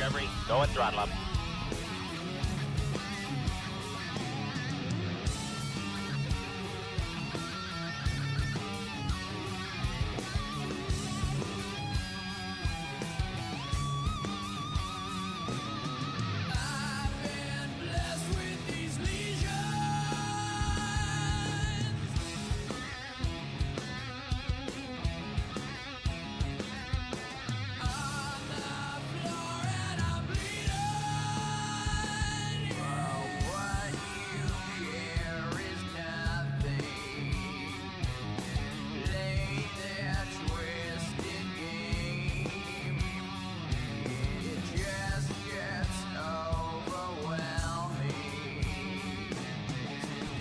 Discovery, go and throttle up.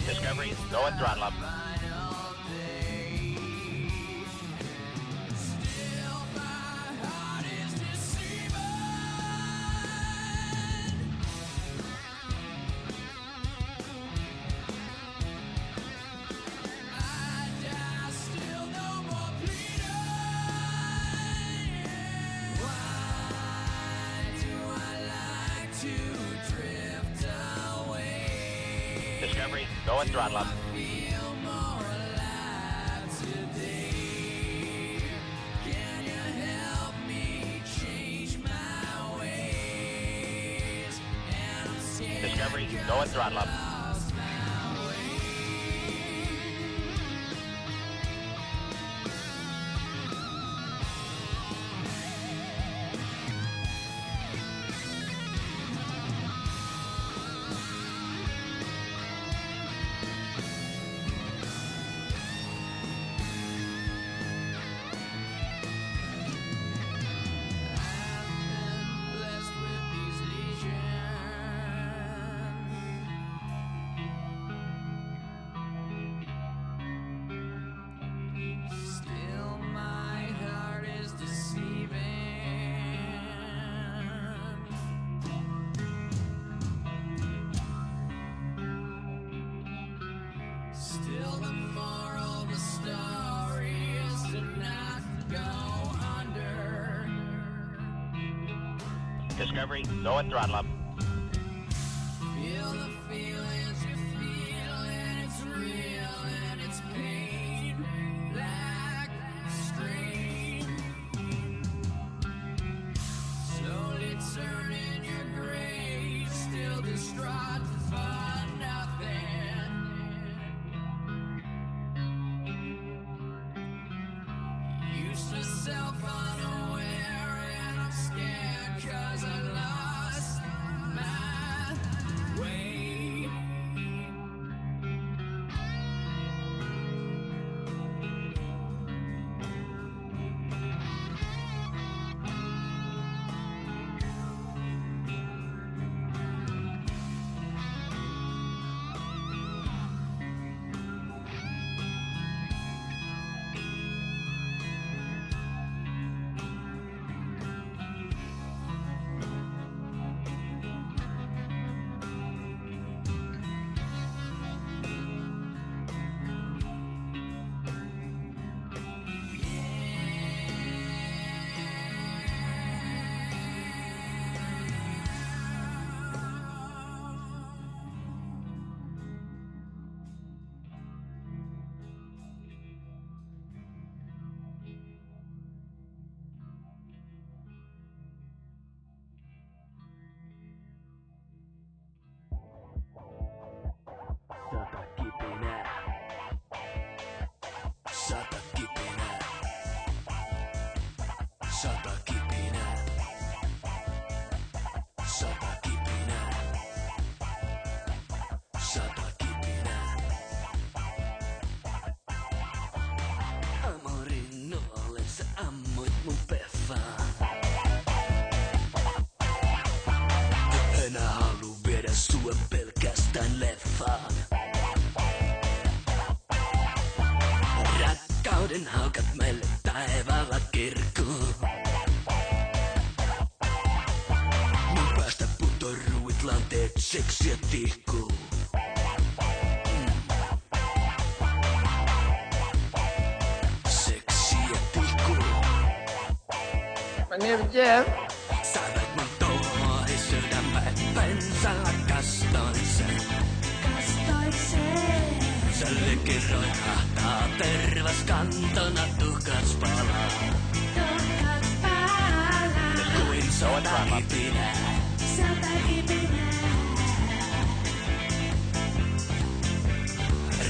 Discovery, go and throttle up. Discovery, go and throttle up. Discovery, go and throttle up. Still the moral of the story is to not go under. Discovery, go and throttle up. Feel the feelings you feel, and it's real and it's pain, like a strain. Slowly turning your grave, still distraught for nothing. Useless, self-unaware, and I'm scared 'cause I lost my way. Sata kipinää. Sata kipinää. Sata kipinää. Sata kipinää. Amorin nolle sä ammuit mun peffaa. Enää haluu viedä sua pelkästään leffaan. Rakkauden haukat meille taivaalla kirkuu. Mun päästä putoruit lanteet, seksiä tihkuu. Seksiä tihkuu. My name is Jeff. Sä veit mun touhua. Sällikin roihahtaa, tervas kantona tuhkas palaa. Kuin sotakipinä.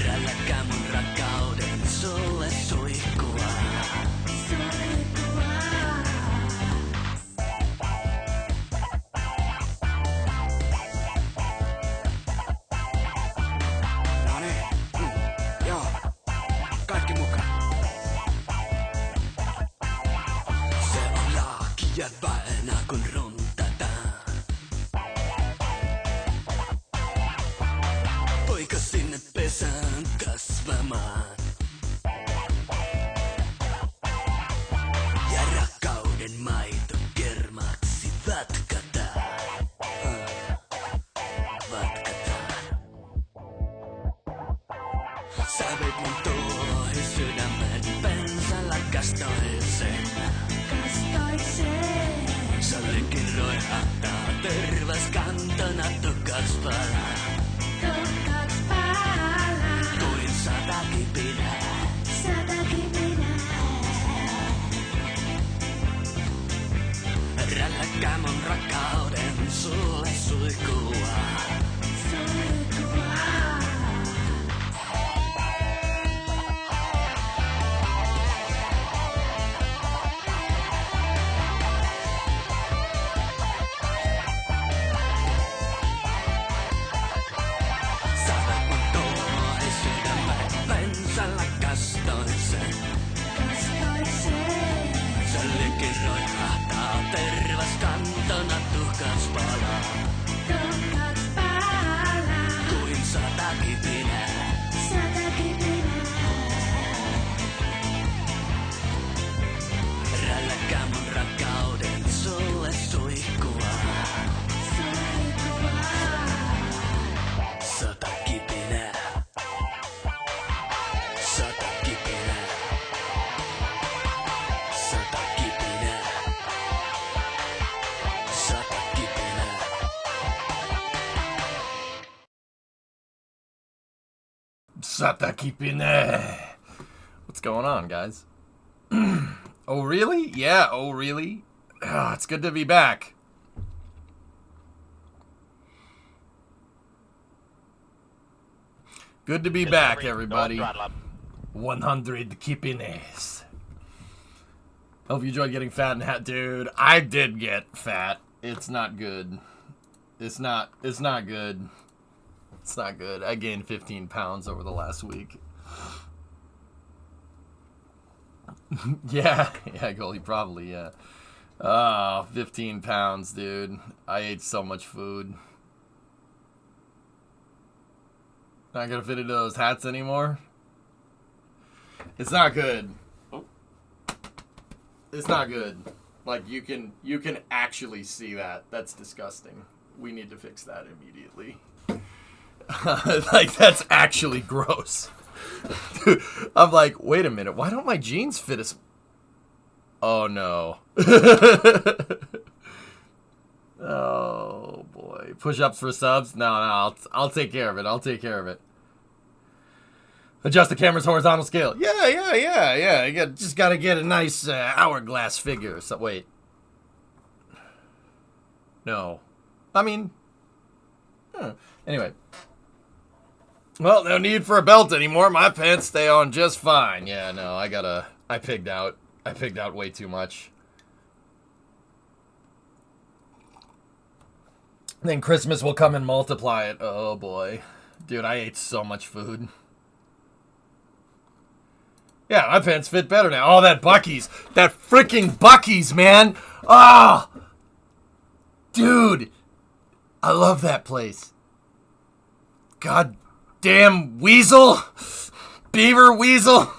Rälläkää mun rakkauden sulle suihkua. No niin, joo, kaikki mukaan. Se on laakia vaina kun runtataan. Poika sinne pesään kasvamaan. Ja rakkauden maito kermaksi vatkataan. Vatkataan. Sä veit mun tuohi sydämen pensalla kastoisen. Sällikin roihahtaa, tervas kantona tukas palaa. Kuin satakipinää. Rälläkää mun rakkauden sulle suihkua. Saatat mun tuohi sydämen pensalla kastoisen. Sällikin roihahtaa, tervas kantona tuhkas palaa. Kuin satakipinää. Rälläkää mun rakkauden sulle suihkua. Satakipinää. Satakipinää. Satakipinää. Satakipinää. Satakipine. What's going on, guys? Oh, really? Yeah, oh, really? Ah, it's good to be back. Good to be back, Discovery, everybody. No throttle up. 100 kipines. Hope you enjoyed getting fat and dude. I did get fat. It's not good. It's not good. It's not good. I gained 15 pounds over the last week. yeah, Goldie, probably, yeah. Oh, 15 pounds, dude. I ate so much food. Not gonna fit into those hats anymore. It's not good. It's not good. Like, you can actually see that. That's disgusting. We need to fix that immediately. Like, that's actually gross. Dude, I'm like, wait a minute. Why don't my jeans fit as... Oh, no. Oh, boy. Push-ups for subs? No, I'll take care of it. I'll take care of it. Adjust the camera's horizontal scale. Yeah. You just got to get a nice hourglass figure. So, wait. No. I mean... Anyway. Well, no need for a belt anymore. My pants stay on just fine. Yeah, no, I pigged out. I pigged out way too much. Then Christmas will come and multiply it. Oh, boy. Dude, I ate so much food. Yeah, my pants fit better now. Oh, that Buc-ee's. That freaking Buc-ee's, man. Ah! Oh, dude. I love that place. God damn weasel. Beaver weasel.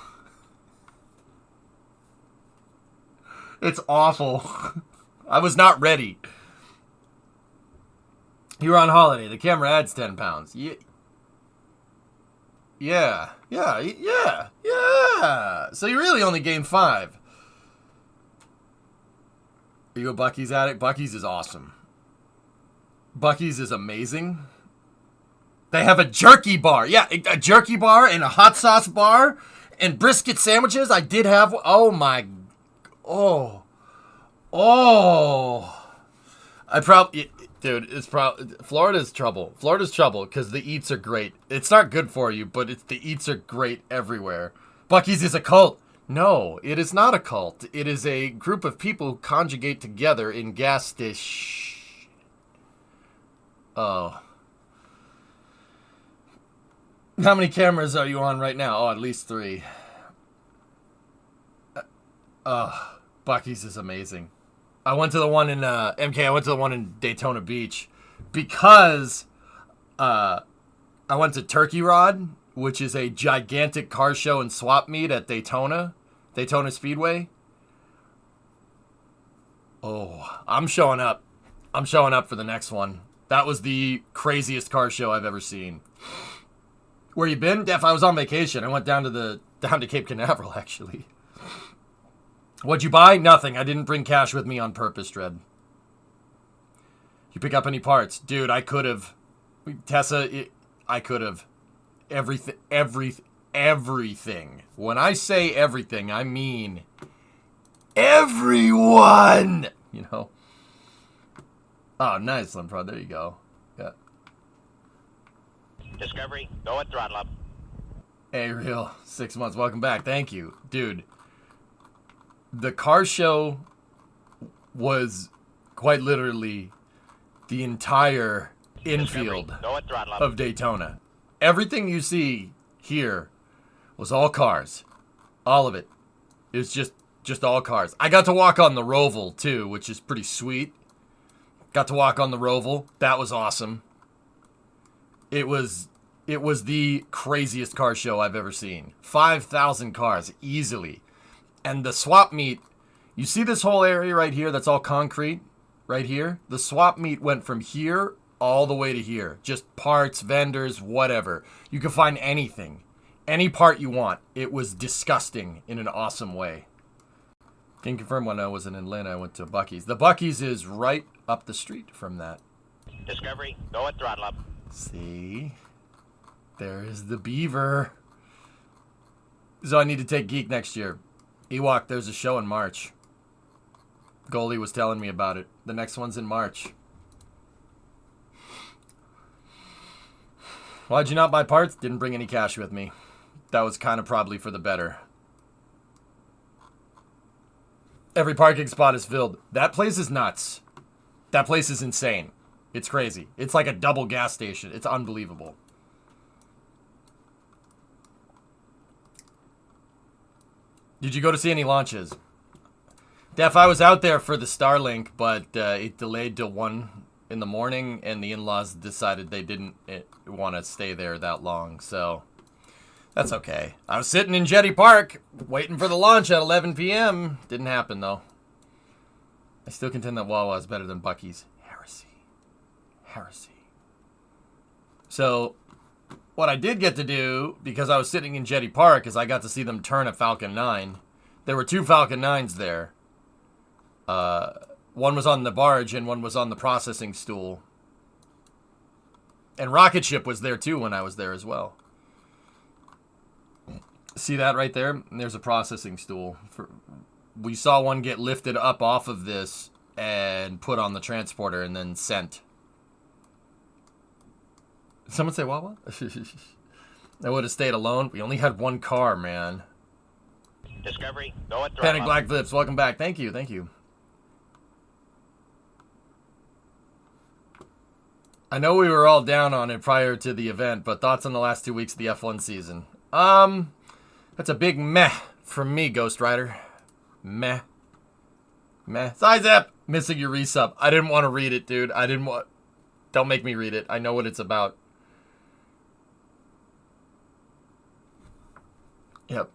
It's awful. I was not ready. You were on holiday. The camera adds 10 pounds. Yeah. So you really only gained 5. Are you a Buc-ee's addict? Buc-ee's is awesome. Buc-ee's is amazing. They have a jerky bar. Yeah, a jerky bar and a hot sauce bar and brisket sandwiches. I did have. Oh my. Oh. I probably. Dude, it's probably. Florida's trouble. Florida's trouble because the eats are great. It's not good for you, but the eats are great everywhere. Buc-ee's is a cult. No, it is not a cult. It is a group of people who conjugate together in gas station. Oh. How many cameras are you on right now? Oh, at least 3. Buc-ee's is amazing. I went to the one in MK. I went to the one in Daytona Beach because I went to Turkey Rod, which is a gigantic car show and swap meet at Daytona Speedway. Oh, I'm showing up. I'm showing up for the next one. That was the craziest car show I've ever seen. Where you been? Def, I was on vacation. I went down to Cape Canaveral, actually. What'd you buy? Nothing. I didn't bring cash with me on purpose, Dread. You pick up any parts? Dude, I could have. Tessa, I could have. Everything. When I say everything, I mean everyone! You know? Oh, nice, Limprod. There you go. Yeah. Discovery, go at throttle up. Hey, Real. 6 months. Welcome back. Thank you. Dude, the car show was quite literally the entire infield Go at throttle up. of Daytona. Everything you see here was all cars. All of it. It was just all cars. I got to walk on the Roval, too, which is pretty sweet. Got to walk on the Roval. That was awesome. It was the craziest car show I've ever seen. 5,000 cars, easily. And the swap meet, you see this whole area right here that's all concrete? Right here? The swap meet went from here all the way to here. Just parts, vendors, whatever. You can find anything. Any part you want. It was disgusting in an awesome way. Can confirm when I was in Atlanta, I went to Buc-ee's. The Buc-ee's is right up the street from that. Discovery, go at throttle up. See? There is the beaver. So I need to take Geek next year. Ewok, there's a show in March. Goldie was telling me about it. The next one's in March. Why'd you not buy parts? Didn't bring any cash with me. That was kind of probably for the better. Every parking spot is filled. That place is nuts. That place is insane. It's crazy. It's like a double gas station. It's unbelievable. Did you go to see any launches? Def, I was out there for the Starlink, but it delayed till 1 in the morning, and the in-laws decided they didn't want to stay there that long, so that's okay. I was sitting in Jetty Park, waiting for the launch at 11 p.m. Didn't happen, though. I still contend that Wawa is better than Buc-ee's. Heresy. So, what I did get to do, because I was sitting in Jetty Park, is I got to see them turn a Falcon 9. There were 2 Falcon 9s there. One was on the barge and one was on the processing stool. And Rocket Ship was there too when I was there as well. See that right there? There's a processing stool. We saw one get lifted up off of this and put on the transporter and then sent. Someone say Wawa? I would have stayed alone. We only had 1 car, man. Discovery, go at throttle Panic up. Black Flips, welcome back. Thank you, thank you. I know we were all down on it prior to the event, but thoughts on the last 2 weeks of the F1 season? That's a big meh from me, Ghost Rider. Meh. Sizep! Missing your resub. I didn't want to read it, dude. Don't make me read it. I know what it's about. Yep.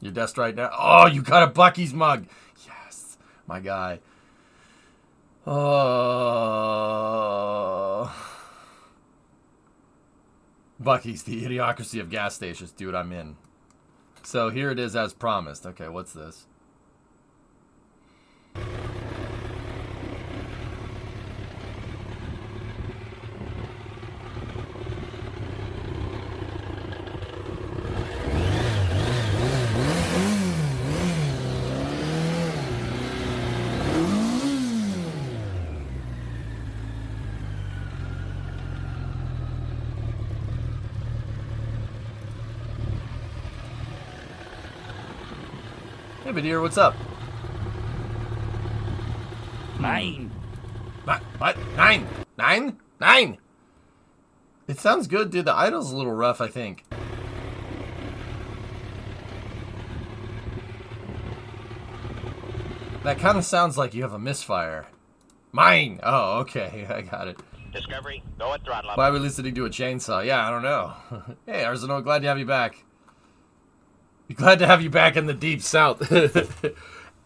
You're desk right now. Oh, you got a Buc-ee's mug. Yes, my guy. Oh. Buc-ee's, the idiocracy of gas stations. Dude, I'm in. So here it is as promised. Okay, what's this? Hey, Badir, what's up? Mine. What? Nine? Nine? Nine? It sounds good, dude. The idle's a little rough, I think. That kind of sounds like you have a misfire. Mine! Oh, okay. I got it. Discovery, go at throttle up. Why are we listening to a chainsaw? Yeah, I don't know. Hey, Arsenal, glad to have you back. Glad to have you back in the deep south.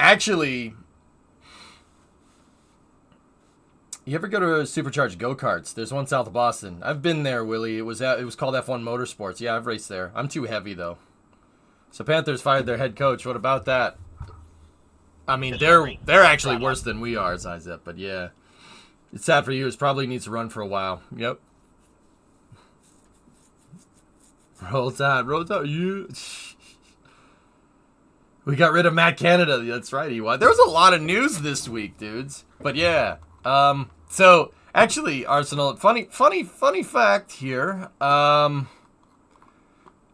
Actually, you ever go to supercharged go-karts? There's one south of Boston. I've been there, Willie. It was called F1 Motorsports. Yeah, I've raced there. I'm too heavy, though. So Panthers fired their head coach. What about that? I mean, they're actually worse than we are, Zizep, but yeah. It's sad for you. It probably needs to run for a while. Yep. Roll Tide. Roll Tide. Yeah. We got rid of Matt Canada. That's right, EY. There was a lot of news this week, dudes. But yeah. So, actually, Arsenal, funny fact here.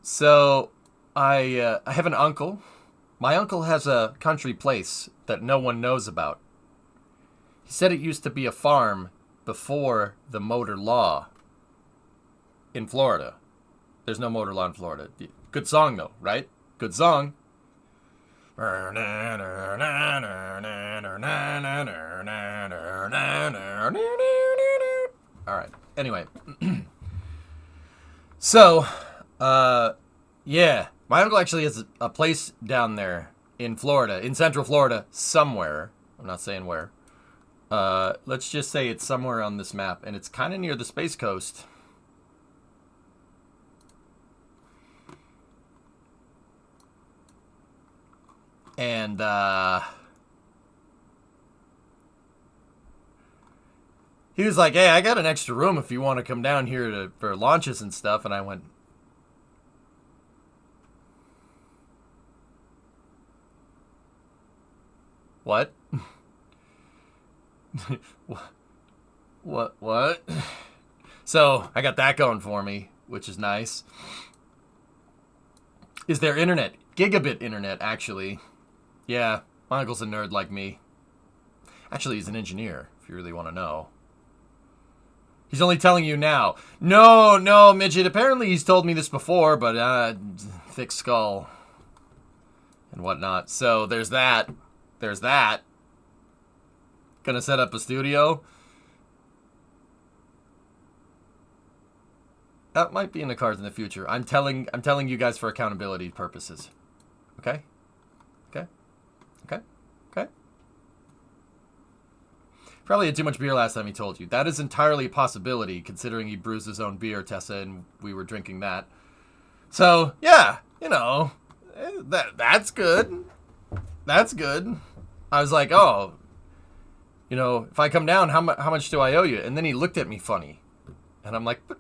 So, I have an uncle. My uncle has a country place that no one knows about. He said it used to be a farm before the motor law in Florida. There's no motor law in Florida. Good song, though, right? Good song. All right. Anyway. So, yeah. My uncle actually has a place down there in Florida, in Central Florida, somewhere. I'm not saying where. Let's just say it's somewhere on this map, and it's kind of near the Space Coast. And, he was like, hey, I got an extra room if you want to come down here for launches and stuff. And I went, what? What? So, I got that going for me, which is nice. Is there internet? Gigabit internet, actually. Yeah, my uncle's a nerd like me. Actually, he's an engineer, if you really want to know. He's only telling you now. No, midget. Apparently he's told me this before, but, thick skull. And whatnot. So, there's that. Gonna set up a studio. That might be in the cards in the future. I'm telling you guys for accountability purposes. Okay? Probably had too much beer last time he told you. That is entirely a possibility, considering he brews his own beer, Tessa, and we were drinking that. So, yeah, that's good. That's good. I was like, oh, if I come down, how much do I owe you? And then he looked at me funny. And I'm like, but...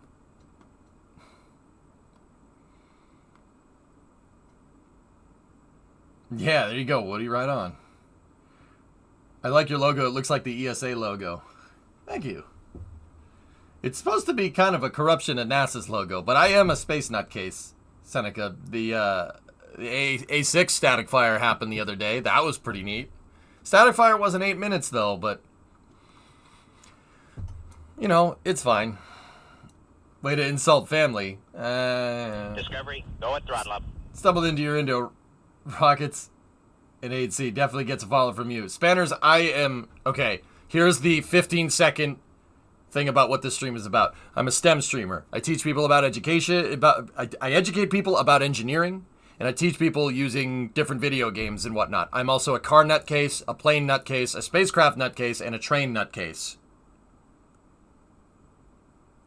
Yeah, there you go, Woody, right on. I like your logo. It looks like the ESA logo. Thank you. It's supposed to be kind of a corruption of NASA's logo, but I am a space nutcase, Seneca. The A6 static fire happened the other day. That was pretty neat. Static fire wasn't 8 minutes, though, but... it's fine. Way to insult family. Discovery, go at throttle up. Stumbled into your Indo rockets. And 8C definitely gets a follow from you. Spanners, I am... Okay, here's the 15-second thing about what this stream is about. I'm a STEM streamer. I teach people about education. I educate people about engineering. And I teach people using different video games and whatnot. I'm also a car nutcase, a plane nutcase, a spacecraft nutcase, and a train nutcase.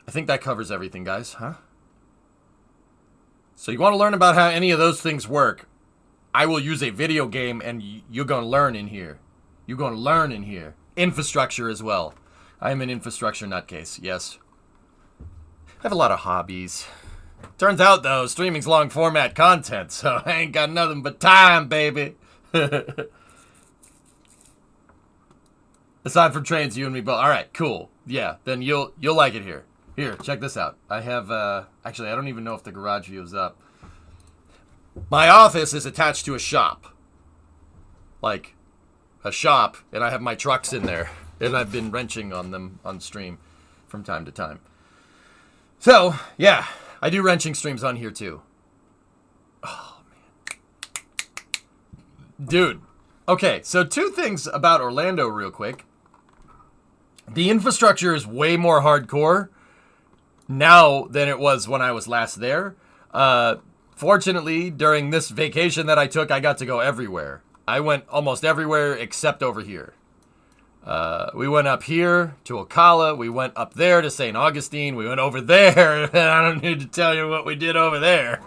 I think that covers everything, guys, huh? So you want to learn about how any of those things work, I will use a video game, and you're going to learn in here. You're going to learn in here. Infrastructure as well. I am an infrastructure nutcase, yes. I have a lot of hobbies. Turns out, though, streaming's long format content, so I ain't got nothing but time, baby. Aside from trains, you and me both. All right, cool. Yeah, then you'll like it here. Here, check this out. I have, actually, I don't even know if the garage view is up. My office is attached to a shop. like a shop, and I have my trucks in there, and I've been wrenching on them on stream from time to time. So, yeah, I do wrenching streams on here too. Oh, man. Dude. Okay, so 2 things about Orlando real quick. The infrastructure is way more hardcore now than it was when I was last there. Fortunately, during this vacation that I took, I got to go everywhere. I went almost everywhere except over here. We went up here to Ocala. We went up there to St. Augustine. We went over there. And I don't need to tell you what we did over there.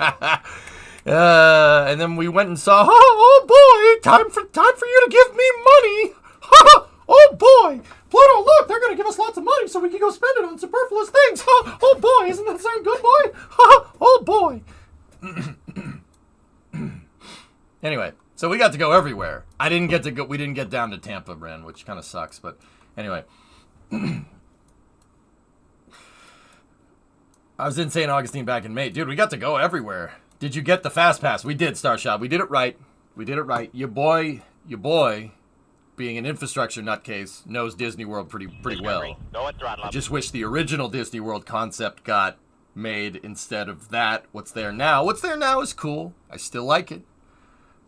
And then we went and saw, oh boy, time for you to give me money. Oh boy, Pluto, look, they're going to give us lots of money so we can go spend it on superfluous things. Oh boy, isn't that sound good, boy? Oh boy. Anyway, so we got to go everywhere. We didn't get down to Tampa, Bren, which kind of sucks, but anyway. I was in St. Augustine back in May. Dude, we got to go everywhere. Did you get the Fast Pass? We did, Starshot. We did it right. Your boy, being an infrastructure nutcase, knows Disney World pretty well. Go and throttle I up. just wish the original Disney World concept got made instead of that. What's there now is cool. I still like it.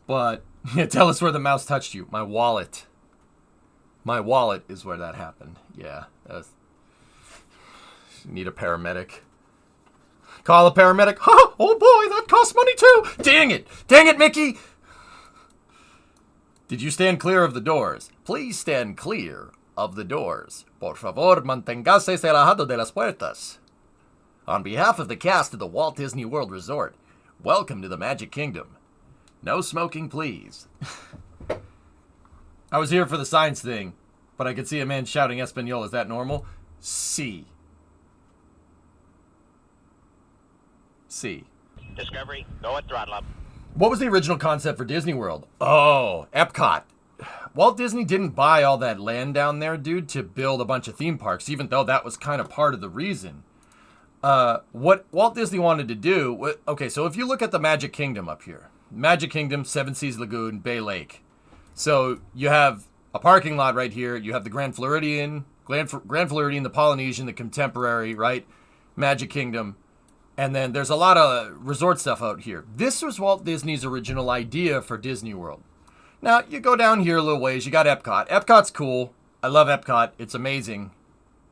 But yeah, tell us where the mouse touched you. My wallet is where that happened. Yeah. Need a paramedic. Call a paramedic. Oh boy, that costs money too. Dang it, Mickey. Did you stand clear of the doors? Please stand clear of the doors. Por favor, manténgase alejado de las puertas. On behalf of the cast of the Walt Disney World Resort, welcome to the Magic Kingdom. No smoking, please. I was here for the science thing, but I could see a man shouting Espanol. Is that normal? C. Discovery, go and throttle up. What was the original concept for Disney World? Oh, Epcot. Walt Disney didn't buy all that land down there, dude, to build a bunch of theme parks, even though that was kind of part of the reason. What Walt Disney wanted to do... Okay, so if you look at the Magic Kingdom up here. Magic Kingdom, Seven Seas Lagoon, Bay Lake. So you have a parking lot right here. You have the Grand Floridian, the Polynesian, the Contemporary, right? Magic Kingdom. And then there's a lot of resort stuff out here. This was Walt Disney's original idea for Disney World. Now, you go down here a little ways. You got Epcot. Epcot's cool. I love Epcot. It's amazing.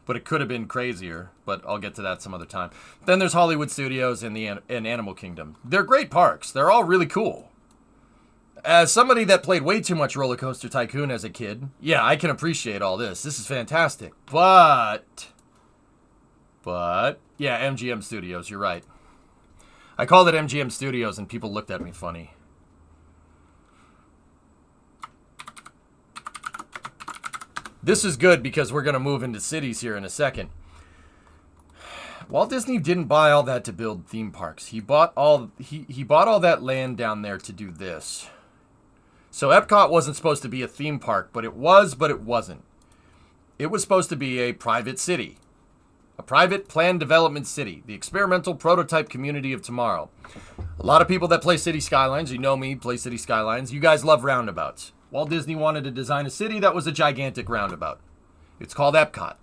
But it could have been crazier. But I'll get to that some other time. Then there's Hollywood Studios and Animal Kingdom. They're great parks. They're all really cool. As somebody that played way too much Roller Coaster Tycoon as a kid, yeah, I can appreciate all this. This is fantastic. But, yeah, MGM Studios, you're right. I called it MGM Studios and people looked at me funny. This is good because we're going to move into cities here in a second. Walt Disney didn't buy all that to build theme parks. He bought all that land down there to do this. So Epcot wasn't supposed to be a theme park, but it wasn't. It was supposed to be a private city. A private planned development city. The experimental prototype community of tomorrow. A lot of people that play City Skylines, you know me, play City Skylines. You guys love roundabouts. Walt Disney wanted to design a city that was a gigantic roundabout. It's called Epcot.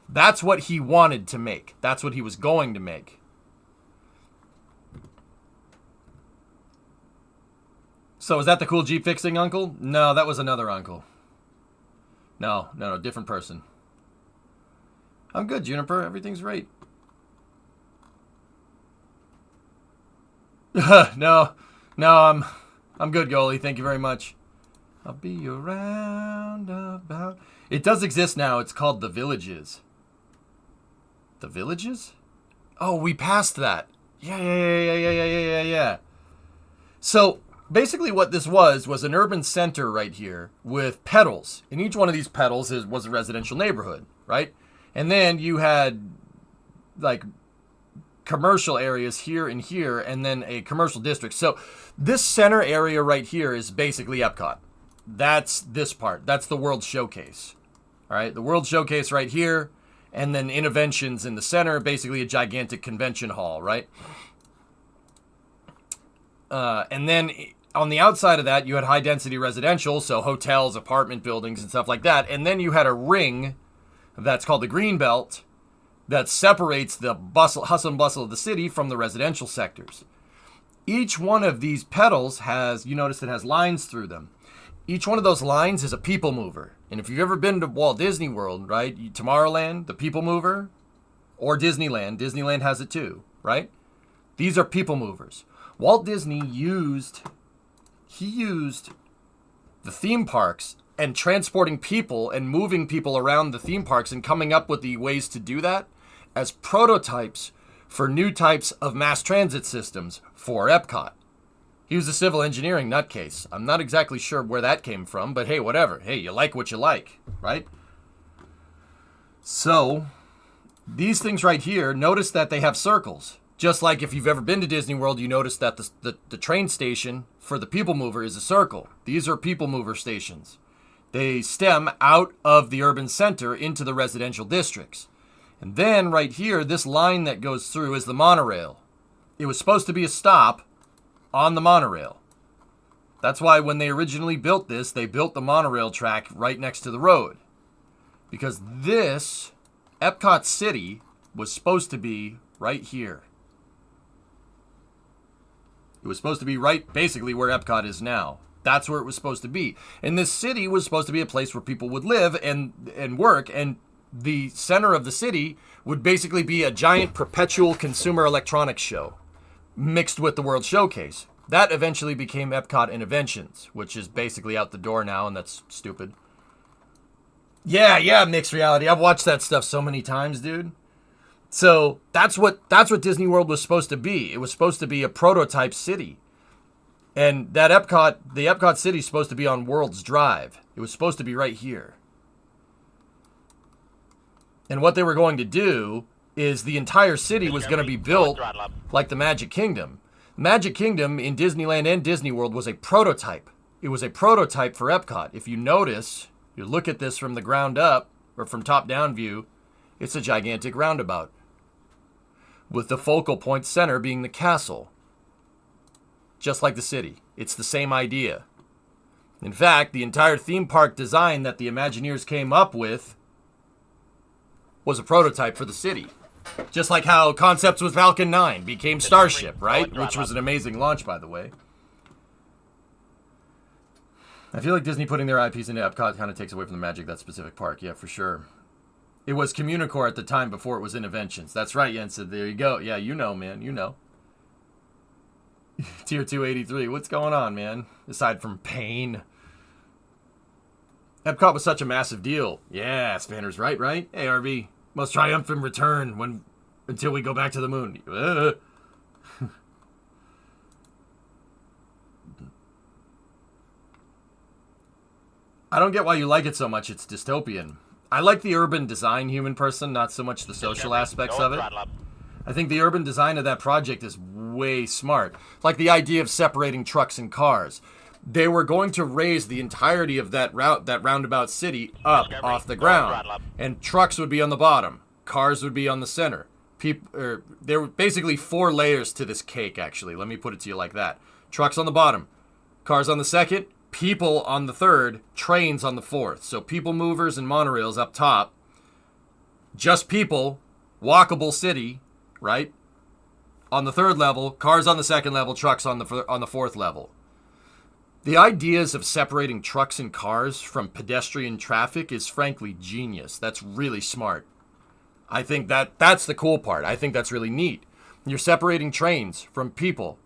That's what he wanted to make. That's what he was going to make. So is that the cool Jeep fixing uncle? No, that was another uncle. No, different person. I'm good, Juniper. Everything's right. No, I'm good, goalie. Thank you very much. I'll be around about. It does exist now. It's called The Villages. The Villages? Oh, we passed that. Yeah. So basically what this was an urban center right here with petals. And each one of these petals was a residential neighborhood, right? And then you had like commercial areas here and here, and then a commercial district. So this center area right here is basically Epcot. That's this part. That's the World Showcase. All right, the World Showcase right here, and then Innoventions in the center, basically a gigantic convention hall, right? And then on the outside of that, you had high-density residential, so hotels, apartment buildings, and stuff like that. And then you had a ring that's called the green belt that separates the hustle and bustle of the city from the residential sectors. Each one of these petals has, you notice it has lines through them. Each one of those lines is a people mover. And if you've ever been to Walt Disney World, right, Tomorrowland, the people mover, or Disneyland has it too, right? These are people movers. Walt Disney used the theme parks and transporting people and moving people around the theme parks and coming up with the ways to do that as prototypes for new types of mass transit systems for Epcot. He was a civil engineering nutcase. I'm not exactly sure where that came from, but hey, whatever. Hey, you like what you like, right? So, these things right here, notice that they have circles. Just like if you've ever been to Disney World, you notice that the train station for the people mover is a circle. These are people mover stations. They stem out of the urban center into the residential districts. And then right here, this line that goes through is the monorail. It was supposed to be a stop on the monorail. That's why when they originally built this, they built the monorail track right next to the road. Because this, Epcot City, was supposed to be right here. It was supposed to be right basically where Epcot is now. That's where it was supposed to be. And this city was supposed to be a place where people would live and work, and the center of the city would basically be a giant perpetual consumer electronics show mixed with the World Showcase. That eventually became Epcot Innoventions, which is basically out the door now, and that's stupid. Yeah, mixed reality. I've watched that stuff so many times, dude. So that's what Disney World was supposed to be. It was supposed to be a prototype city. And that the Epcot City is supposed to be on World's Drive. It was supposed to be right here. And what they were going to do is the entire city was going to be built like the Magic Kingdom. Magic Kingdom in Disneyland and Disney World was a prototype. It was a prototype for Epcot. If you notice, you look at this from the ground up, or from top-down view, it's a gigantic roundabout, with the focal point center being the castle. Just like the city. It's the same idea. In fact, the entire theme park design that the Imagineers came up with was a prototype for the city. Just like how concepts with Falcon 9 became Starship, right? Which was an amazing launch, by the way. I feel like Disney putting their IPs into Epcot kind of takes away from the magic of that specific park. Yeah, for sure. It was Communicore at the time before it was Innoventions. That's right, Jensen. There you go. Yeah, you know, man. You know. Tier 283. What's going on, man? Aside from pain. Epcot was such a massive deal. Yeah, Spanner's right? Hey, RV. Most triumphant return until we go back to the moon. I don't get why you like it so much. It's dystopian. I like the urban design human person, not so much the social aspects of it. I think the urban design of that project is way smart. Like the idea of separating trucks and cars. They were going to raise the entirety of that roundabout city up off the ground. And trucks would be on the bottom. Cars would be on the center. There were basically 4 layers to this cake, actually. Let me put it to you like that. Trucks on the bottom. Cars on the second. People on the third. Trains on the fourth. So people movers and monorails up top. Just people. Walkable city. Right? On the third level. Cars on the second level. Trucks on the fourth level. The ideas of separating trucks and cars from pedestrian traffic is frankly genius. That's really smart. I think that's the cool part. I think that's really neat. You're separating trains from people,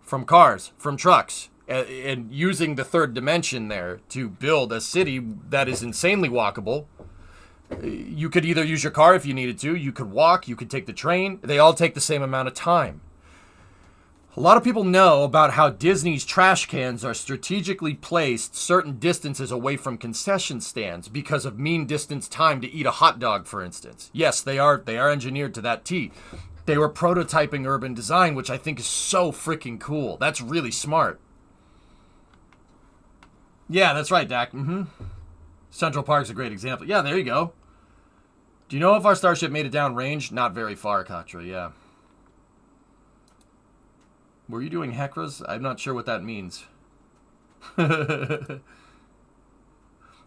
from cars, from trucks, and using the third dimension there to build a city that is insanely walkable. You could either use your car if you needed to. You could walk. You could take the train. They all take the same amount of time. A lot of people know about how Disney's trash cans are strategically placed certain distances away from concession stands because of mean distance time to eat a hot dog, for instance. Yes, they are engineered to that T. They were prototyping urban design, which I think is so freaking cool. That's really smart. Yeah, that's right, Dak. Central Park's a great example. Yeah, there you go. Do you know if our Starship made it down range? Not very far, Katra, yeah. Were you doing Hekras? I'm not sure what that means.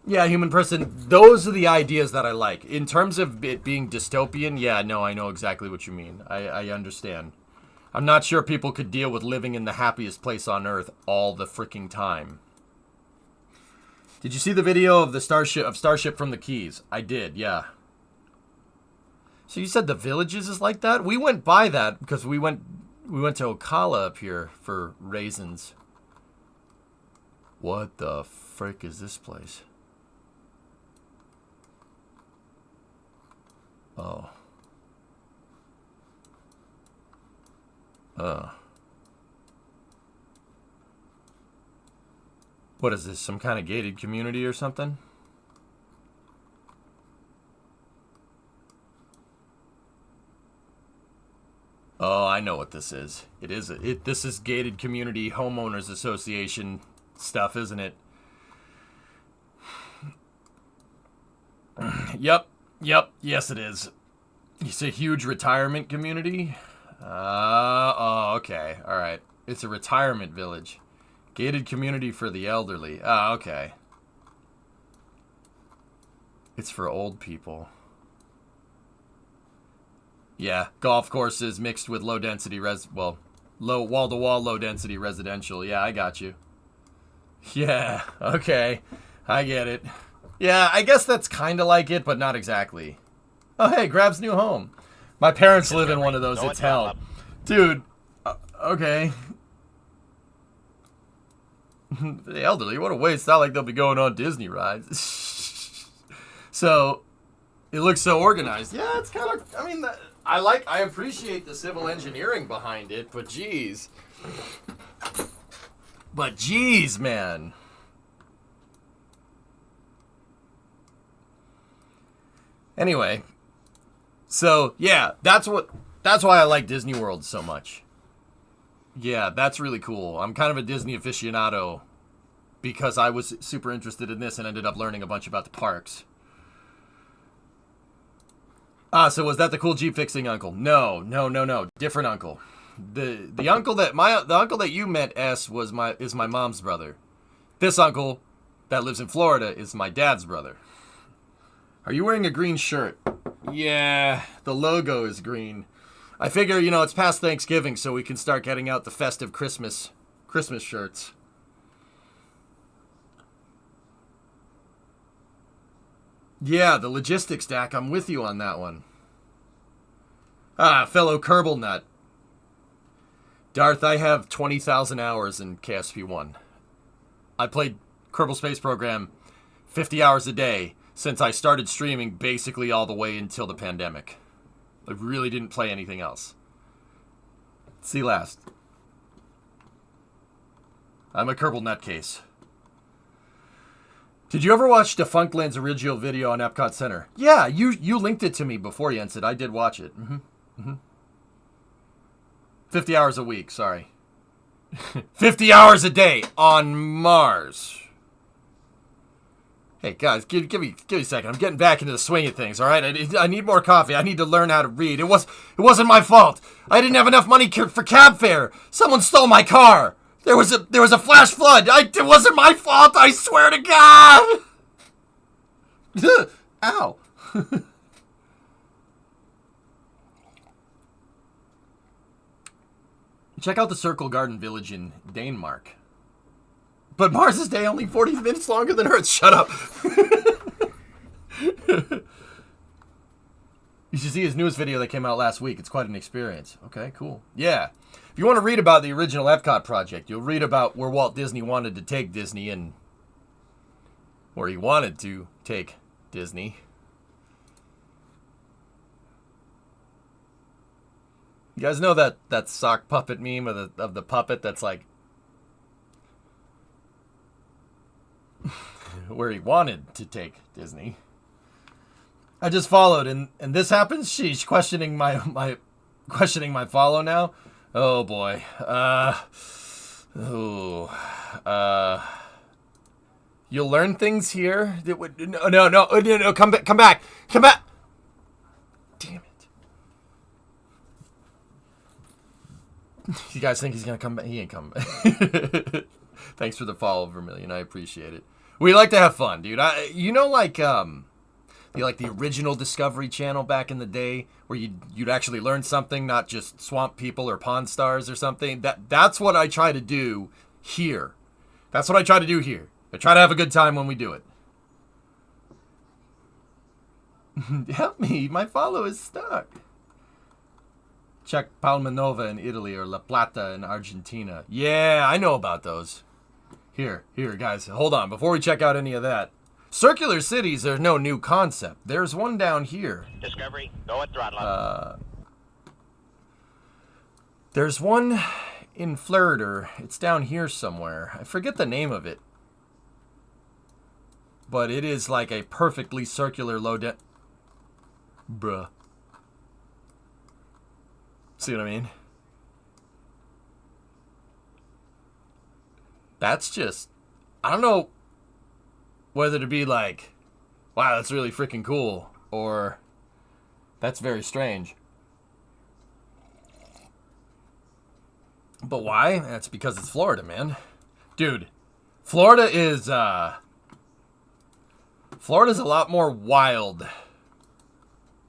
Yeah, human person. Those are the ideas that I like. In terms of it being dystopian, yeah, no, I know exactly what you mean. I understand. I'm not sure people could deal with living in the happiest place on Earth all the freaking time. Did you see the video of the Starship from the Keys? I did, yeah. So you said the Villages is like that? We went by that because we went to Ocala up here for raisins. What the frick is this place? Oh. What is this? Some kind of gated community or something? Oh, I know what this is. This is gated community homeowners association stuff, isn't it? Yep, yes it is. It's a huge retirement community. Oh, okay, all right. It's a retirement village. Gated community for the elderly. Oh, okay. It's for old people. Yeah, golf courses mixed with low density low wall-to-wall low density residential. Yeah, I got you. Yeah, okay. I get it. Yeah, I guess that's kind of like it, but not exactly. Oh, hey, Grab's new home. My parents live in one of those. It's hell. Dude, okay. The elderly, what a waste. It's not like they'll be going on Disney rides. So, it looks so organized. Yeah, it's kind of, I mean, I appreciate the civil engineering behind it, but geez. But geez, man. Anyway, so yeah, that's why I like Disney World so much. Yeah, that's really cool. I'm kind of a Disney aficionado because I was super interested in this and ended up learning a bunch about the parks. So was that the cool Jeep fixing uncle? No. Different uncle. The uncle that you met, S, is my mom's brother. This uncle that lives in Florida is my dad's brother. Are you wearing a green shirt? Yeah, the logo is green. I figure, it's past Thanksgiving, so we can start getting out the festive Christmas shirts. Yeah, the logistics stack, I'm with you on that one. Fellow Kerbal nut. Darth, I have 20,000 hours in KSP1. I played Kerbal Space Program 50 hours a day since I started streaming basically all the way until the pandemic. I really didn't play anything else. See last. I'm a Kerbal nutcase. Did you ever watch Defunctland's original video on Epcot Center? Yeah, you linked it to me before, Jensen. I did watch it. 50 hours a week, sorry. 50 hours a day on Mars. Hey, guys, give me a second. I'm getting back into the swing of things, all right? I need more coffee. I need to learn how to read. It wasn't my fault. I didn't have enough money for cab fare. Someone stole my car. There was a flash flood. It wasn't my fault. I swear to God. Ow. Check out the Circle Garden Village in Danemark. But Mars' day only 40 minutes longer than Earth's. Shut up. You should see his newest video that came out last week. It's quite an experience. Okay, cool. Yeah. If you want to read about the original Epcot project, you'll read about where Walt Disney wanted to take Disney and where he wanted to take Disney. You guys know that sock puppet meme of the puppet that's like where he wanted to take Disney. I just followed and this happens. Sheesh, questioning my follow now. Oh boy. You'll learn things here. No. Come back. Damn it. You guys think he's gonna come back? He ain't coming back. Thanks for the follow, Vermilion. I appreciate it. We like to have fun, dude. Like the original Discovery Channel back in the day, where you'd actually learn something, not just swamp people or Pawn Stars or something. That's what I try to do here. That's what I try to do here. I try to have a good time when we do it. Help me, my follow is stuck. Check Palmanova in Italy or La Plata in Argentina. Yeah, I know about those. Here, guys, hold on. Before we check out any of that, circular cities are no new concept. There's one down here. Discovery, go at throttle up. There's one in Florida. It's down here somewhere. I forget the name of it. But it is like a perfectly circular low density. Bruh. See what I mean? That's just, I don't know whether to be like, wow, that's really freaking cool, or that's very strange. But why? That's because it's Florida, man. Dude, Florida's a lot more wild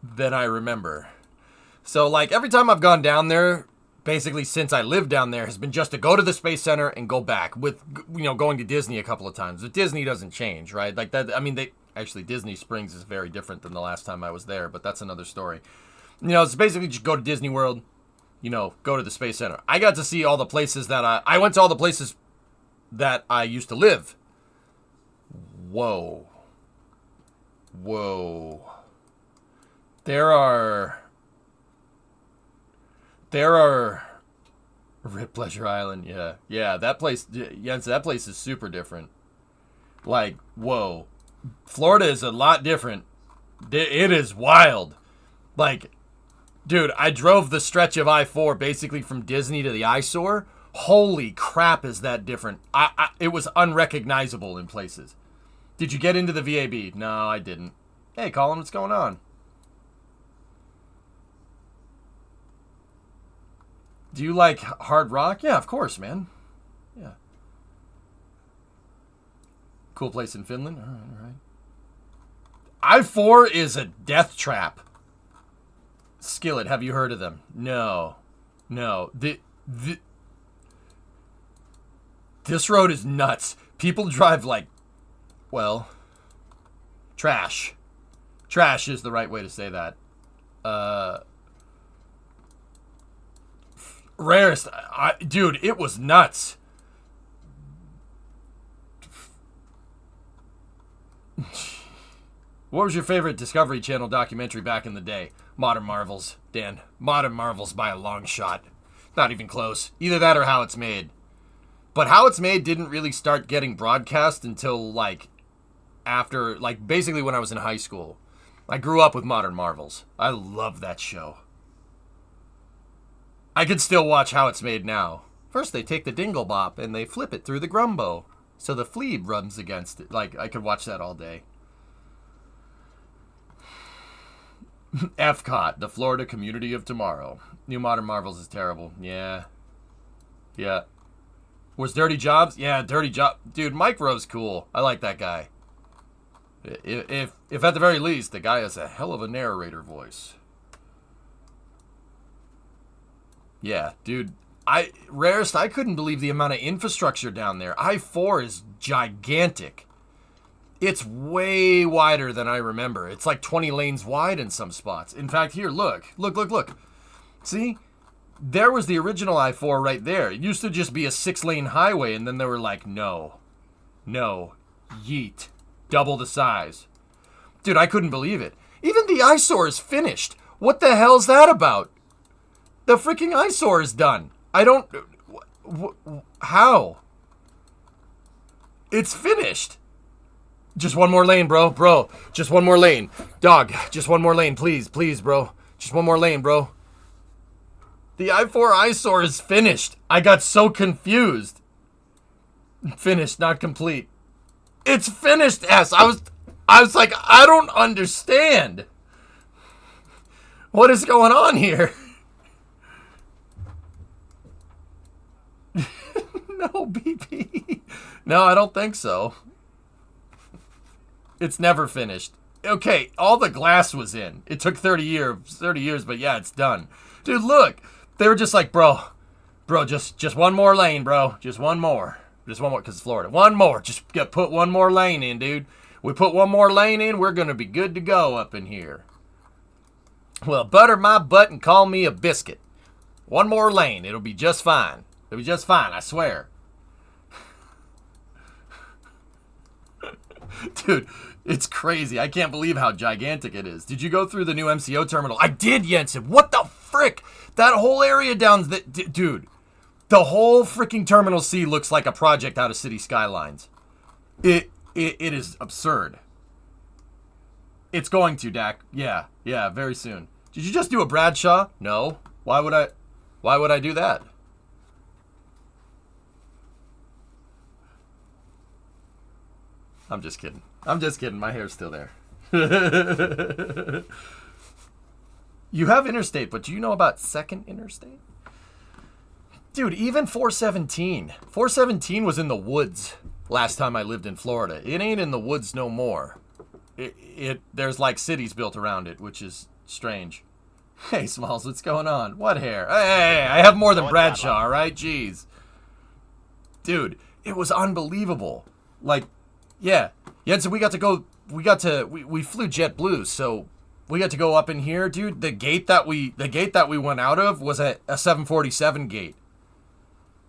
than I remember. So, like, every time I've gone down there, basically since I lived down there, has been just to go to the Space Center and go back, with, you know, going to Disney a couple of times. But Disney doesn't change, right? Like, that, I mean, actually, Disney Springs is very different than the last time I was there, but that's another story. You know, it's basically just go to Disney World, you know, go to the Space Center. I got to see all the places that I went to all the places that I used to live. Whoa. There are Rip Pleasure Island, yeah, that place, Jens, that place is super different. Like, whoa, Florida is a lot different. It is wild. Like, dude, I drove the stretch of I-4 basically from Disney to the eyesore. Holy crap, is that different? It was unrecognizable in places. Did you get into the VAB? No, I didn't. Hey, Colin, what's going on? Do you like hard rock? Yeah, of course, man. Yeah. Cool place in Finland. All right. I-4 is a death trap. Skillet, have you heard of them? No. This road is nuts. People drive like, well, trash. Trash is the right way to say that. Rarest, dude, it was nuts. What was your favorite Discovery Channel documentary back in the day? Modern Marvels, Dan. Modern Marvels by a long shot. Not even close. Either that or How It's Made. But How It's Made didn't really start getting broadcast until, like, after, like, basically when I was in high school. I grew up with Modern Marvels. I love that show. I could still watch How It's Made now. First they take the Dinglebop and they flip it through the Grumbo, so the flea rubs against it. Like, I could watch that all day. FCOT, the Florida Community of Tomorrow. New Modern Marvels is terrible. Yeah. Was Dirty Jobs? Yeah, Dirty Job. Dude, Mike Rowe's cool. I like that guy. If at the very least, the guy has a hell of a narrator voice. Yeah, dude. Rarest, I couldn't believe the amount of infrastructure down there. I-4 is gigantic. It's way wider than I remember. It's like 20 lanes wide in some spots. In fact, here, look. See? There was the original I-4 right there. It used to just be a 6-lane highway, and then they were like, no, yeet. Double the size. Dude, I couldn't believe it. Even the eyesore is finished. What the hell's that about? The freaking eyesore is done. I don't... How? It's finished. Just one more lane, bro. Bro, just one more lane. Dog, just one more lane, please, bro. Just one more lane, bro. The I-4 eyesore is finished. I got so confused. Finished, not complete. It's finished, S. I was like, I don't understand. What is going on here? No, BP. No, I don't think so. It's never finished. Okay, all the glass was in. It took 30 years, but yeah, it's done. Dude, look. They were just like, bro, just one more lane, bro. Just one more, because it's Florida. One more. Just put one more lane in, dude. We put one more lane in, we're going to be good to go up in here. Well, butter my butt and call me a biscuit. One more lane. It'll be just fine. It'll be just fine, I swear. Dude, it's crazy. I can't believe how gigantic it is. Did you go through the new MCO terminal? I did, Jensen. What the frick? That whole area down there. Dude, the whole freaking Terminal C looks like a project out of City Skylines. It is absurd. It's going to, Dak. Yeah, very soon. Did you just do a Bradshaw? No. Why would I do that? I'm just kidding. My hair's still there. You have interstate, but do you know about second interstate? Dude, even 417. 417 was in the woods last time I lived in Florida. It ain't in the woods no more. There's like cities built around it, which is strange. Hey, Smalls, what's going on? What hair? Hey, I have more than Bradshaw, all right? Jeez. Dude, it was unbelievable. Like, yeah. So we flew JetBlue, so we got to go up in here, dude. The gate that we went out of was a 747 gate,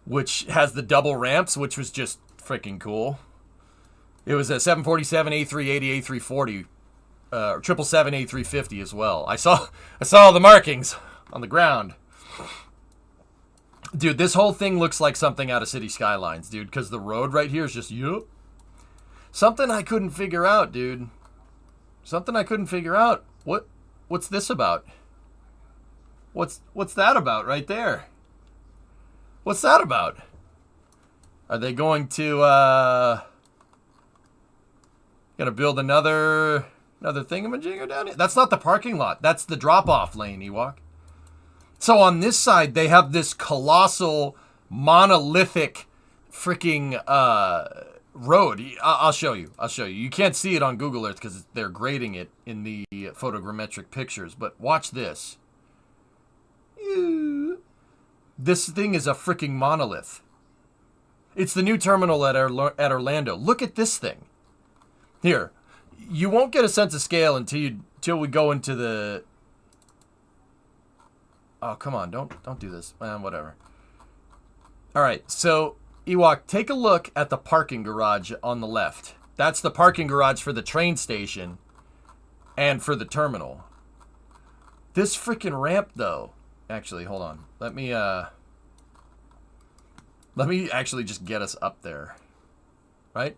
which has the double ramps, which was just freaking cool. It was a 747, A380, A340, 777, A350 as well. I saw all the markings on the ground. Dude, this whole thing looks like something out of City Skylines, dude, because the road right here is just, yup. Something I couldn't figure out, dude. Something I couldn't figure out. What's this about? What's that about right there? What's that about? Are they going to gonna build another thingamajigger down here? That's not the parking lot. That's the drop-off lane, Ewok. So on this side, they have this colossal, monolithic, freaking road. I'll show you. You can't see it on Google Earth because they're grading it in the photogrammetric pictures. But watch this. This thing is a freaking monolith. It's the new terminal at Orlando. Look at this thing. Here, you won't get a sense of scale until we go into the. Oh, come on! Don't do this. Whatever. All right, so Ewok, take a look at the parking garage on the left. That's the parking garage for the train station and for the terminal. This freaking ramp, though. Actually, hold on. Let me actually just get us up there. Right?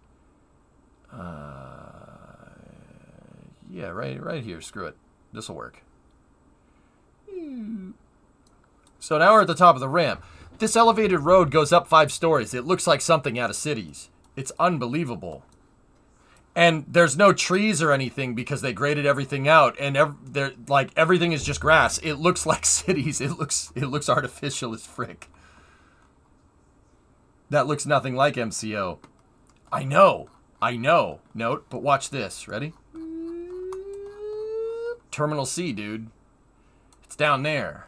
Yeah, right here. Screw it. This'll work. So now we're at the top of the ramp. This elevated road goes up 5 stories. It looks like something out of Cities. It's unbelievable. And there's no trees or anything because they graded everything out, and everything is just grass. It looks like Cities. It looks artificial as frick. That looks nothing like MCO. I know. Note, but watch this. Ready? Terminal C, dude. It's down there.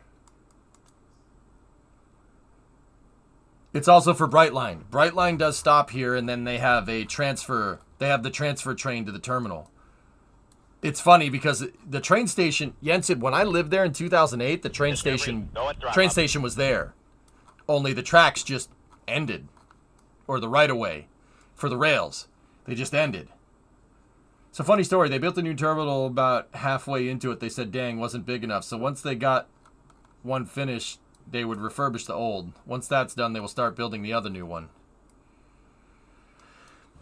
It's also for Brightline. Brightline does stop here, and then they have a transfer. They have the transfer train to the terminal. It's funny because the train station, Jensen, when I lived there in 2008, the train station was there. Only the tracks just ended, or the right-of-way for the rails. They just ended. It's a funny story. They built a new terminal about halfway into it. They said, dang, wasn't big enough. So once they got one finished, they would refurbish the old. Once that's done, they will start building the other new one.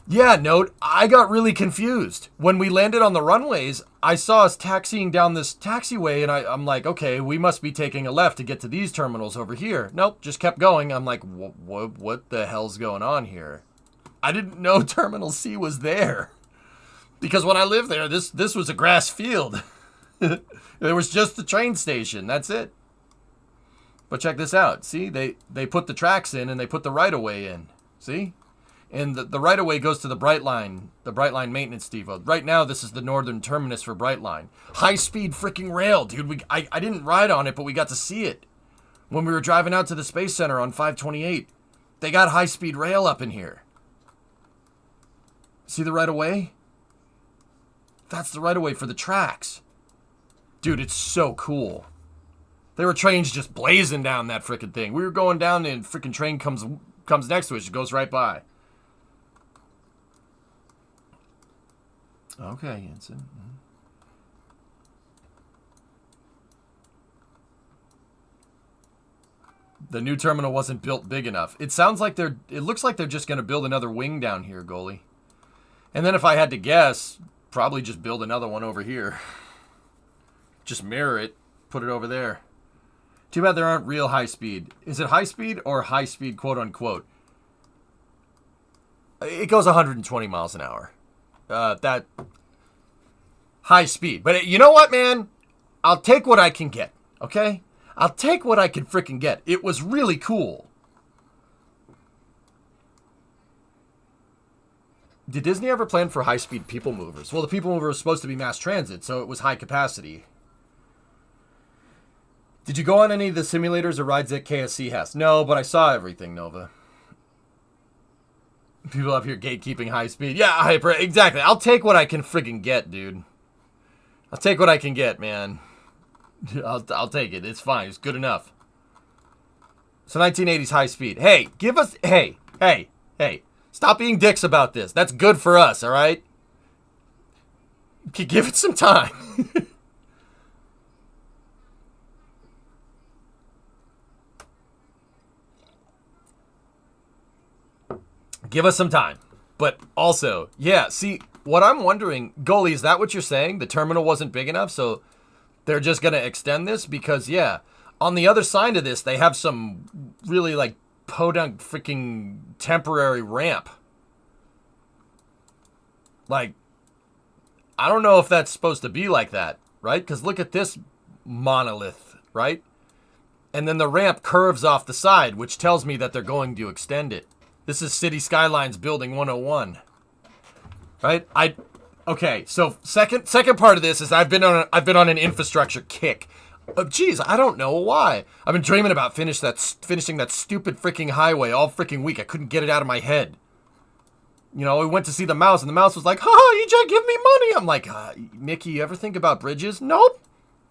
Yeah, Note, I got really confused. When we landed on the runways, I saw us taxiing down this taxiway, and I'm like, okay, we must be taking a left to get to these terminals over here. Nope, just kept going. I'm like, what the hell's going on here? I didn't know Terminal C was there. Because when I lived there, this was a grass field. There was just the train station. That's it. But check this out. See, they put the tracks in and they put the right-of-way in. See? And the right-of-way goes to the Brightline maintenance depot. Right now, this is the northern terminus for Brightline. High-speed freaking rail, dude. I didn't ride on it, but we got to see it. When we were driving out to the Space Center on 528, they got high-speed rail up in here. See the right-of-way? That's the right-of-way for the tracks. Dude, it's so cool. There were trains just blazing down that freaking thing. We were going down and freaking train comes next to us. It goes right by. Okay, Jensen. The new terminal wasn't built big enough. It sounds like it looks like they're just going to build another wing down here, goalie. And then if I had to guess, probably just build another one over here. Just mirror it, put it over there. Too bad there aren't real high speed. Is it high speed or high speed, quote unquote? It goes 120 miles an hour. That high speed. But you know what, man? I'll take what I can get, okay? I'll take what I can freaking get. It was really cool. Did Disney ever plan for high-speed people movers? Well, the people mover was supposed to be mass transit, so it was high capacity. Did you go on any of the simulators or rides that KSC has? No, but I saw everything, Nova. People up here gatekeeping high speed. Yeah, hyper. Exactly. I'll take what I can friggin' get, dude. I'll take what I can get, man. I'll take it. It's fine. It's good enough. So 1980s high speed. Hey, give us... Hey. Stop being dicks about this. That's good for us, all right? Give it some time. Give us some time. But also, yeah, see, what I'm wondering, goalie, is that what you're saying? The terminal wasn't big enough, so they're just going to extend this? Because, yeah, on the other side of this, they have some really, like, podunk freaking temporary ramp. Like, I don't know if that's supposed to be like that, right? Because look at this monolith, right? And then the ramp curves off the side, which tells me that they're going to extend it. This is City Skylines Building 101, right? Okay. So second part of this is I've been on an infrastructure kick. Geez, I don't know why. I've been dreaming about finishing that stupid freaking highway all freaking week. I couldn't get it out of my head. You know, we went to see the mouse, and the mouse was like, "Ha, EJ, give me money." I'm like, Mickey, you ever think about bridges? Nope.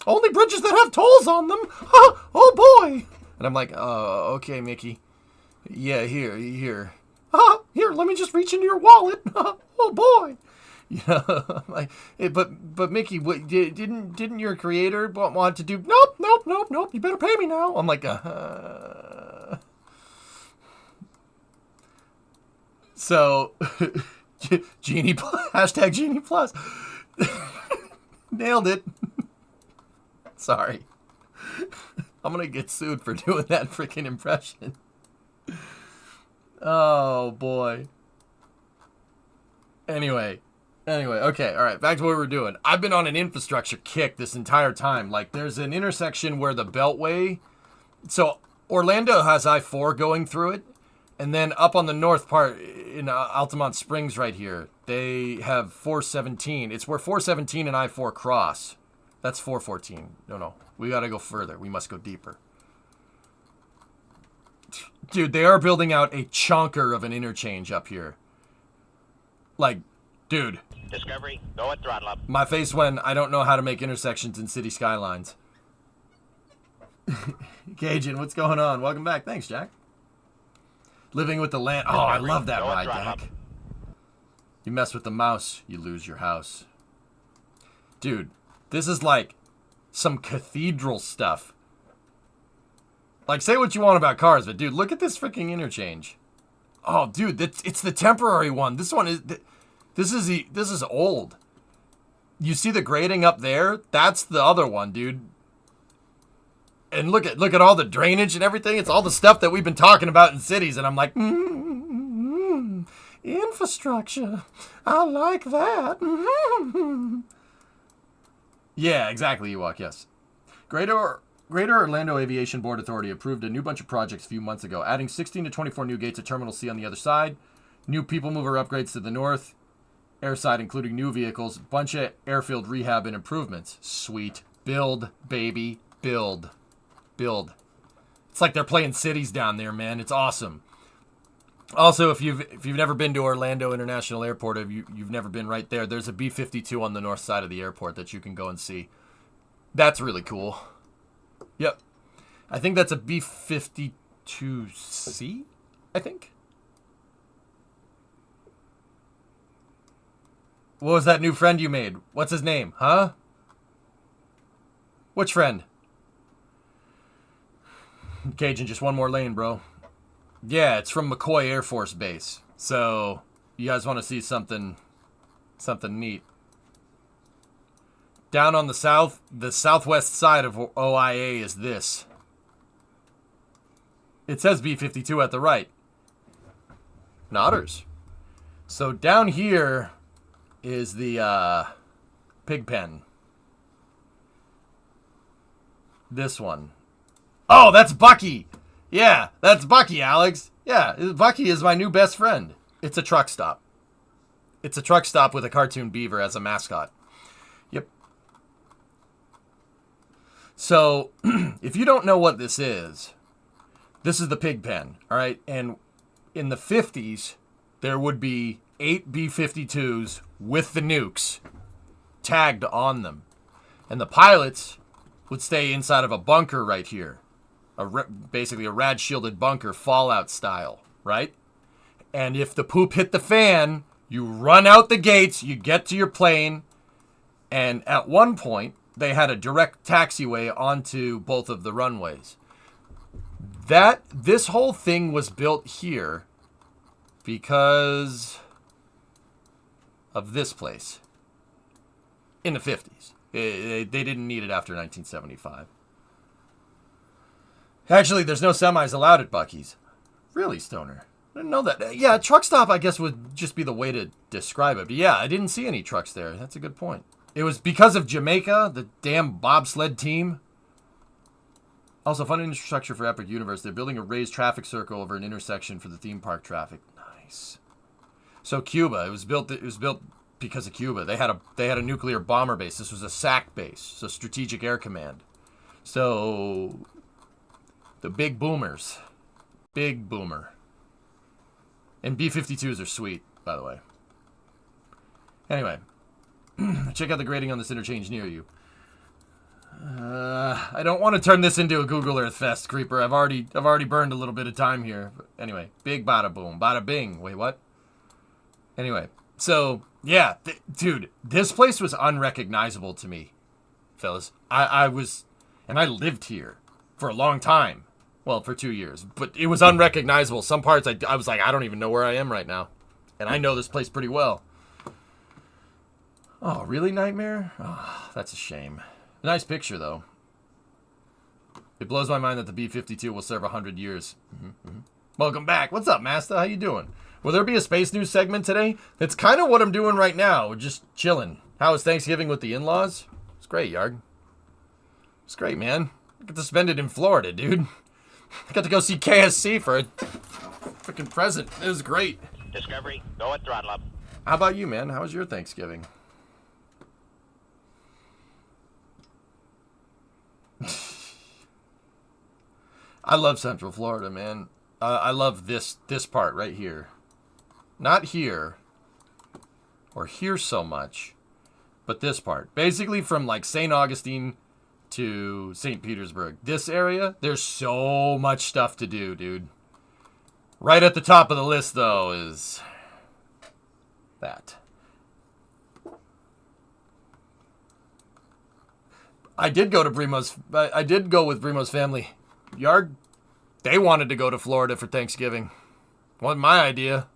Only bridges that have tolls on them. Ha, oh boy. And I'm like, oh, okay, Mickey. Yeah, here. Here, let me just reach into your wallet. Oh boy. Yeah, like, but Mickey, what, didn't your creator want to do? Nope. You better pay me now. I'm like, So, Genie hashtag Genie Plus. Nailed it. Sorry. I'm gonna get sued for doing that freaking impression. Oh boy. Anyway, okay, all right, back to what we were doing. I've been on an infrastructure kick this entire time. Like, there's an intersection where the Beltway... So, Orlando has I-4 going through it, and then up on the north part in Altamont Springs right here, they have 417. It's where 417 and I-4 cross. That's 414. No. We gotta go further. We must go deeper. Dude, they are building out a chonker of an interchange up here. Like, dude. Discovery, go at throttle up. My face when I don't know how to make intersections in City Skylines. Cajun, what's going on? Welcome back. Thanks, Jack. Living with the land. Oh, I love that ride, Jack. You mess with the mouse, you lose your house. Dude, this is like some cathedral stuff. Like, say what you want about cars, but dude, look at this freaking interchange. Oh, dude, it's the temporary one. This one is, this is old. You see the grading up there? That's the other one, dude. And look at all the drainage and everything. It's all the stuff that we've been talking about in cities, and I'm like, infrastructure. I like that. Yeah, exactly, Ewok. Yes. Greater Greater Orlando Aviation Board Authority approved a new bunch of projects a few months ago, adding 16 to 24 new gates at Terminal C on the other side, new people mover upgrades to the north, airside including new vehicles, bunch of airfield rehab and improvements. Sweet. Build, baby, build. Build. It's like they're playing cities down there, man. It's awesome. Also, if you've never been to Orlando International Airport, if you've never been right there, there's a B-52 on the north side of the airport that you can go and see. That's really cool. Yep. I think that's a B-52C, I think. What was that new friend you made? What's his name, huh? Which friend? Cajun, just one more lane, bro. Yeah, it's from McCoy Air Force Base. So, you guys want to see something neat. Down on the southwest side of OIA is this. It says B-52 at the right. Nodders. So down here is the pig pen. This one. Oh, that's Bucky. Yeah, that's Bucky, Alex. Yeah, Bucky is my new best friend. It's a truck stop. It's a truck stop with a cartoon beaver as a mascot. Yep. So, if you don't know what this is the pig pen, all right? And in the 50s, there would be 8 B-52s with the nukes tagged on them. And the pilots would stay inside of a bunker right here. Basically a rad-shielded bunker, Fallout style, right? And if the poop hit the fan, you run out the gates, you get to your plane, and at one point, they had a direct taxiway onto both of the runways. This whole thing was built here because of this place in the 50s. They didn't need it after 1975. Actually, there's no semis allowed at Buc-ee's. Really, Stoner? I didn't know that. Yeah, truck stop, I guess, would just be the way to describe it. But yeah, I didn't see any trucks there. That's a good point. It was because of Jamaica, the damn bobsled team. Also, fun infrastructure for Epic Universe. They're building a raised traffic circle over an intersection for the theme park traffic. Nice. So Cuba, it was built because of Cuba. They had a nuclear bomber base. This was a SAC base, so Strategic Air Command. So the big boomers. Big boomer. And B-52s are sweet, by the way. Anyway, check out the grading on this interchange near you. I don't want to turn this into a Google Earth fest, Creeper. I've already burned a little bit of time here. But anyway, big bada boom, bada bing. Wait, what? Anyway, so yeah, dude, this place was unrecognizable to me, fellas. I lived here for a long time. Well, for 2 years, but it was unrecognizable. Some parts I was like, I don't even know where I am right now, and I know this place pretty well. Oh, really, Nightmare? Oh, that's a shame. Nice picture, though. It blows my mind that the B-52 will serve 100 years. Welcome back. What's up, Master? How you doing? Will there be a Space News segment today? That's kind of what I'm doing right now. We're just chilling. How was Thanksgiving with the in-laws? It's great, Yarg. It's great, man. I get to spend it in Florida, dude. I got to go see KSC for a freaking present. It was great. Discovery, go at throttle up. How about you, man? How was your Thanksgiving? I love Central Florida, man. I love this part right here. Not here. Or here so much. But this part. Basically from like St. Augustine to St. Petersburg. This area, there's so much stuff to do, dude. Right at the top of the list, though, is that. I did go with Brimo's family. Yard, they wanted to go to Florida for Thanksgiving. Wasn't my idea.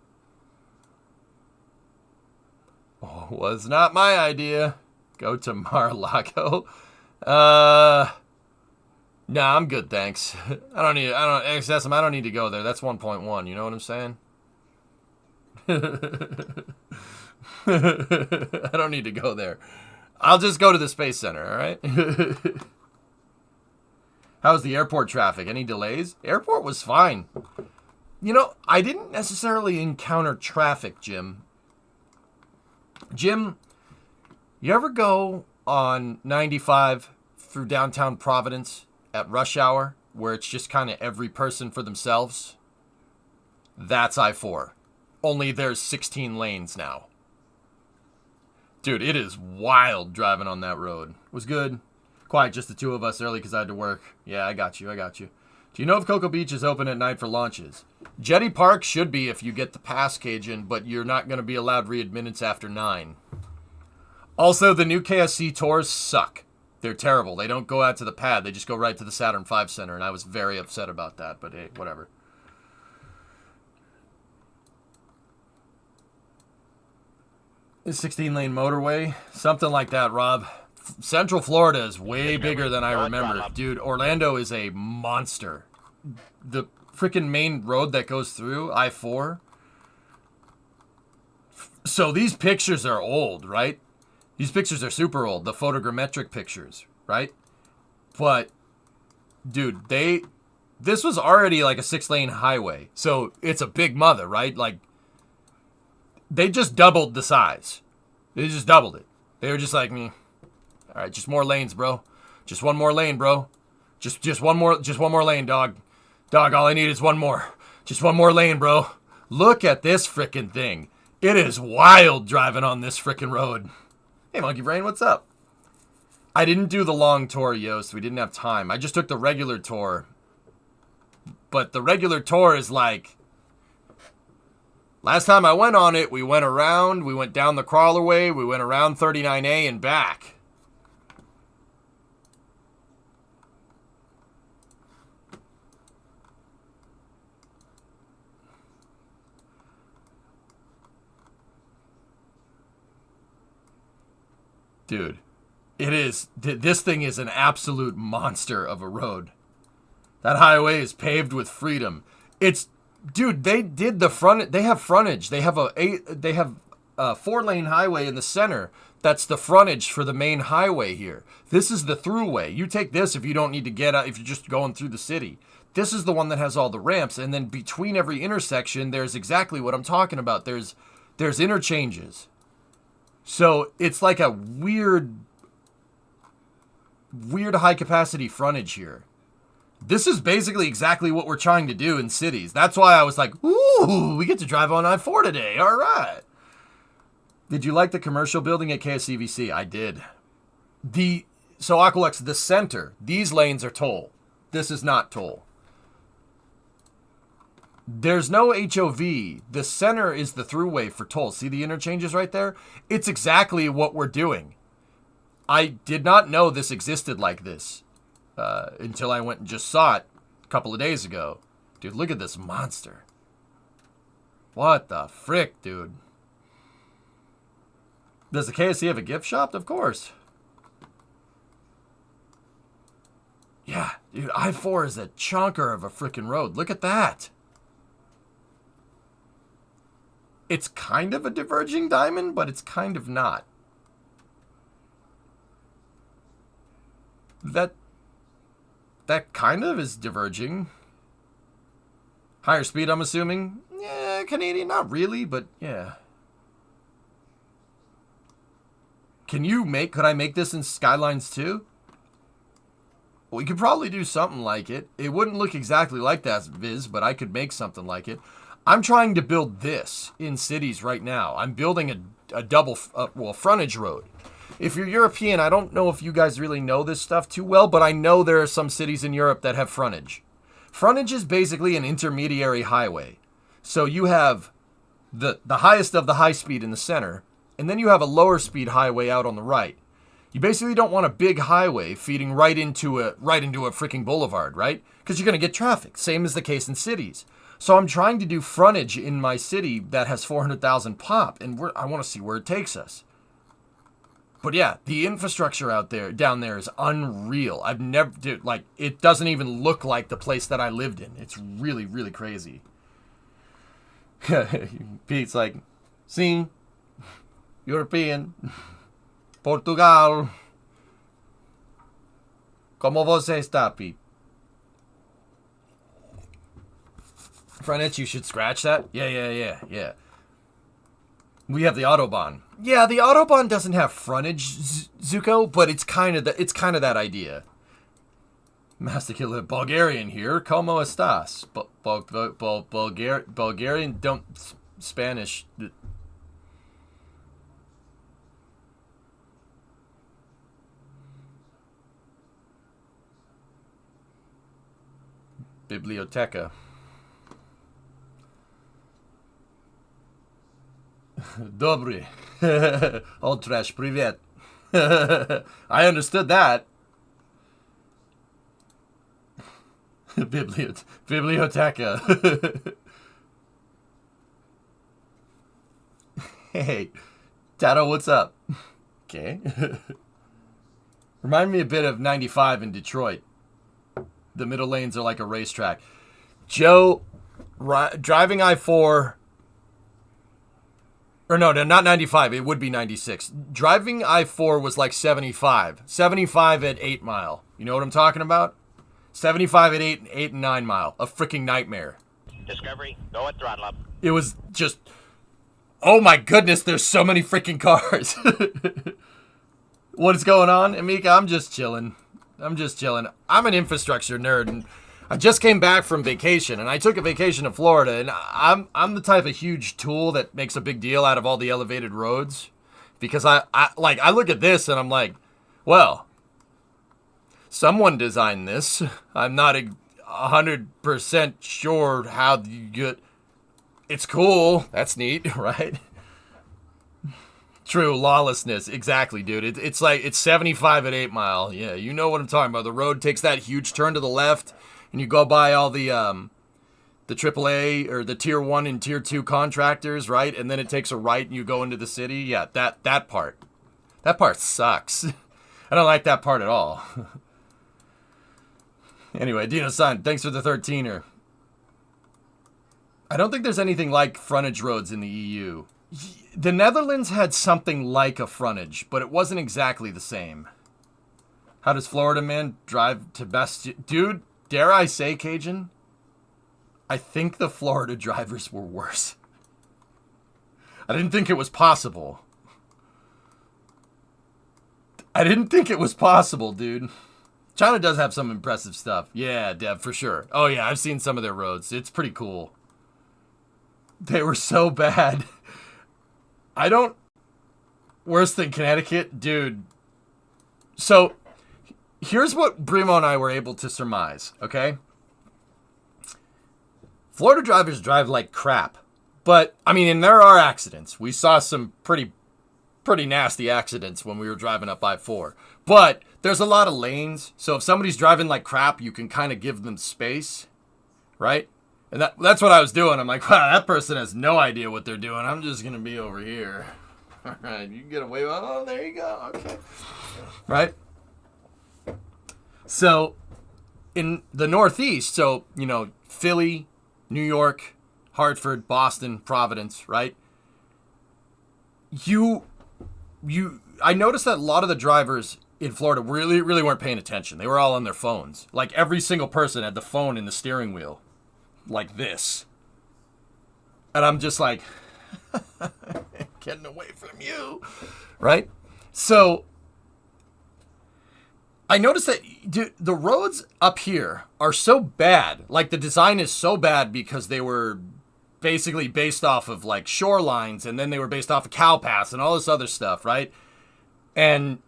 Oh, was not my idea. Go to Mar-a-Lago. Nah, I'm good, thanks. I don't need to go there. That's 1.1, you know what I'm saying? I don't need to go there. I'll just go to the Space Center, all right? How's the airport traffic? Any delays? Airport was fine. You know, I didn't necessarily encounter traffic, Jim. Jim, you ever go on 95 through downtown Providence at rush hour where it's just kind of every person for themselves? That's I-4. Only there's 16 lanes now. Dude, it is wild driving on that road. It was good. Quiet, just the two of us early because I had to work. Yeah, I got you. Do you know if Cocoa Beach is open at night for launches? Jetty Park should be if you get the pass, Cajun, but you're not going to be allowed readmittance after 9. Also, the new KSC tours suck. They're terrible. They don't go out to the pad. They just go right to the Saturn V Center, and I was very upset about that, but hey, whatever. The 16-lane motorway? Something like that, Rob. Central Florida is way bigger than I remember. Dude, Orlando is a monster. The freaking main road that goes through, I-4. So these pictures are old, right? These pictures are super old. The photogrammetric pictures, right? But, dude, this was already like a 6-lane highway. So it's a big mother, right? Like, they just doubled the size. They just doubled it. They were just like, me. All right, just more lanes, bro. Just one more lane, bro. Just one more lane, dog. Dog, all I need is one more. Just one more lane, bro. Look at this frickin' thing. It is wild driving on this frickin' road. Hey, Monkey Brain, what's up? I didn't do the long tour, Yost. We didn't have time. I just took the regular tour. But the regular tour is like... Last time I went on it, we went around, we went down the crawlerway, we went around 39A and back. Dude, this thing is an absolute monster of a road. That highway is paved with freedom. Dude, they did the front. They have frontage. They have a 4-lane highway in the center. That's the frontage for the main highway here. This is the throughway. You take this if you don't need to get out, if you're just going through the city. This is the one that has all the ramps. And then between every intersection, there's exactly what I'm talking about. There's interchanges. So it's like a weird high capacity frontage here. This is basically exactly what we're trying to do in cities. That's why I was like, ooh, we get to drive on I-4 today. All right. Did you like the commercial building at KSCVC? I did. So Aqualex, the center, these lanes are toll. This is not toll. There's no HOV. The center is the throughway for toll. See the interchanges right there? It's exactly what we're doing. I did not know this existed like this until I went and just saw it a couple of days ago. Dude, look at this monster. What the frick, dude? Does the KSC have a gift shop? Of course. Yeah, dude, I-4 is a chunker of a freaking road. Look at that. It's kind of a diverging diamond, but it's kind of not. That kind of is diverging. Higher speed, I'm assuming. Yeah, Canadian, not really, but yeah. Could I make this in Skylines too? We could probably do something like it. It wouldn't look exactly like that, Viz, but I could make something like it. I'm trying to build this in cities right now. I'm building a double, frontage road. If you're European, I don't know if you guys really know this stuff too well, but I know there are some cities in Europe that have frontage. Frontage is basically an intermediary highway. So you have the highest of the high speed in the center, and then you have a lower speed highway out on the right. You basically don't want a big highway feeding right into a freaking boulevard, right? Because you're going to get traffic. Same as the case in cities. So I'm trying to do frontage in my city that has 400,000 pop, and I want to see where it takes us. But yeah, the infrastructure down there is unreal. I've never, dude, like, it doesn't even look like the place that I lived in. It's really, really crazy. Pete's like, sim, European, Portugal. Como você está, Pete? Frontage, you should scratch that? Yeah. We have the Autobahn. Yeah, the Autobahn doesn't have frontage, Zuko, but it's kind of that idea. Masticula Bulgarian here. Como estas? Bulgarian don't Spanish. Biblioteca. Dobry. Old trash, привет. I understood that. Biblioteca. Hey, Tato, what's up? Okay. Remind me a bit of 95 in Detroit. The middle lanes are like a racetrack. Joe, driving I-4... Or no, not 95. It would be 96. Driving I-4 was like 75. 75 at 8 Mile. You know what I'm talking about? 75 at 8 and 9 Mile. A freaking nightmare. Discovery, go at throttle up. It was just... Oh my goodness, there's so many freaking cars. What is going on, Amika? I'm just chilling. I'm an infrastructure nerd, and I just came back from vacation, and I took a vacation to Florida, and I'm the type of huge tool that makes a big deal out of all the elevated roads, because I look at this and I'm like, well, someone designed this. I'm not 100% sure how you get. It's cool. That's neat, right? True, lawlessness. Exactly, dude. It's like, it's 75 at 8 Mile. Yeah, you know what I'm talking about. The road takes that huge turn to the left, and you go by all the AAA or the Tier 1 and Tier 2 contractors, right? And then it takes a right and you go into the city. Yeah, that part. That part sucks. I don't like that part at all. Anyway, Dino-san, thanks for the 13er. I don't think there's anything like frontage roads in the EU. The Netherlands had something like a frontage, but it wasn't exactly the same. How does Florida man drive to best... Dude, dare I say, Cajun? I think the Florida drivers were worse. I didn't think it was possible. Dude. China does have some impressive stuff. Yeah, Dev, for sure. Oh yeah, I've seen some of their roads. It's pretty cool. They were so bad. Worse than Connecticut? Dude. So, here's what Brimo and I were able to surmise, okay? Florida drivers drive like crap. But, I mean, and there are accidents. We saw some pretty nasty accidents when we were driving up I-4. But, there's a lot of lanes. So, if somebody's driving like crap, you can kind of give them space. Right? And that's what I was doing. I'm like, wow, that person has no idea what they're doing. I'm just going to be over here. All right, you can get away with it. Oh, there you go. Okay. Right? So, in the Northeast, so, you know, Philly, New York, Hartford, Boston, Providence, right? I noticed that a lot of the drivers in Florida really weren't paying attention. They were all on their phones. Like, every single person had the phone in the steering wheel. Like this. And I'm just like, getting away from you. Right? So, I noticed that, dude, the roads up here are so bad. Like, the design is so bad because they were basically based off of, like, shorelines, and then they were based off of cow paths and all this other stuff, right? And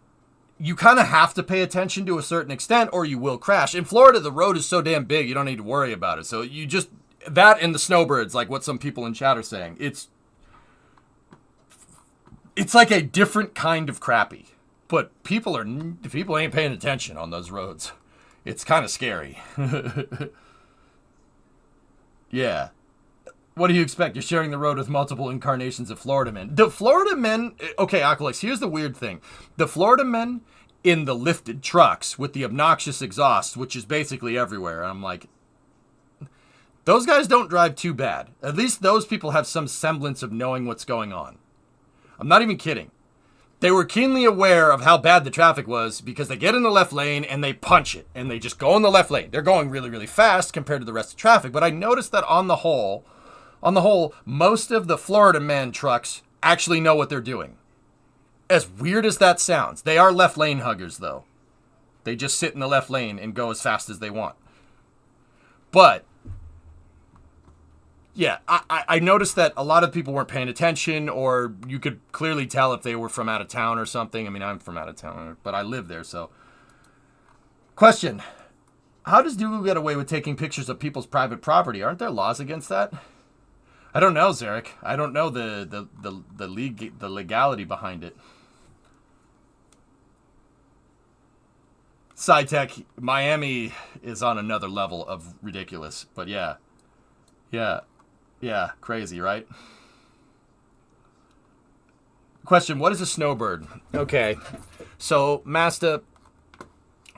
you kind of have to pay attention to a certain extent or you will crash. In Florida, the road is so damn big, you don't need to worry about it. So you just, that and the snowbirds, like what some people in chat are saying, it's like a different kind of crappy. But people ain't paying attention on those roads. It's kind of scary. Yeah. What do you expect? You're sharing the road with multiple incarnations of Florida men. The Florida men... Okay, Acolytes, here's the weird thing. The Florida men in the lifted trucks with the obnoxious exhaust, which is basically everywhere. I'm like... Those guys don't drive too bad. At least those people have some semblance of knowing what's going on. I'm not even kidding. They were keenly aware of how bad the traffic was because they get in the left lane and they punch it and they just go in the left lane. They're going really, really fast compared to the rest of traffic. But I noticed that on the whole, most of the Florida man trucks actually know what they're doing. As weird as that sounds, they are left lane huggers though. They just sit in the left lane and go as fast as they want. But yeah, I noticed that a lot of people weren't paying attention, or you could clearly tell if they were from out of town or something. I mean, I'm from out of town, but I live there, so. Question. How does Dougal get away with taking pictures of people's private property? Aren't there laws against that? I don't know, Zarek. I don't know the legality behind it. SciTech, Miami is on another level of ridiculous, but yeah. Yeah, crazy, right? Question, what is a snowbird? Okay, so Masta,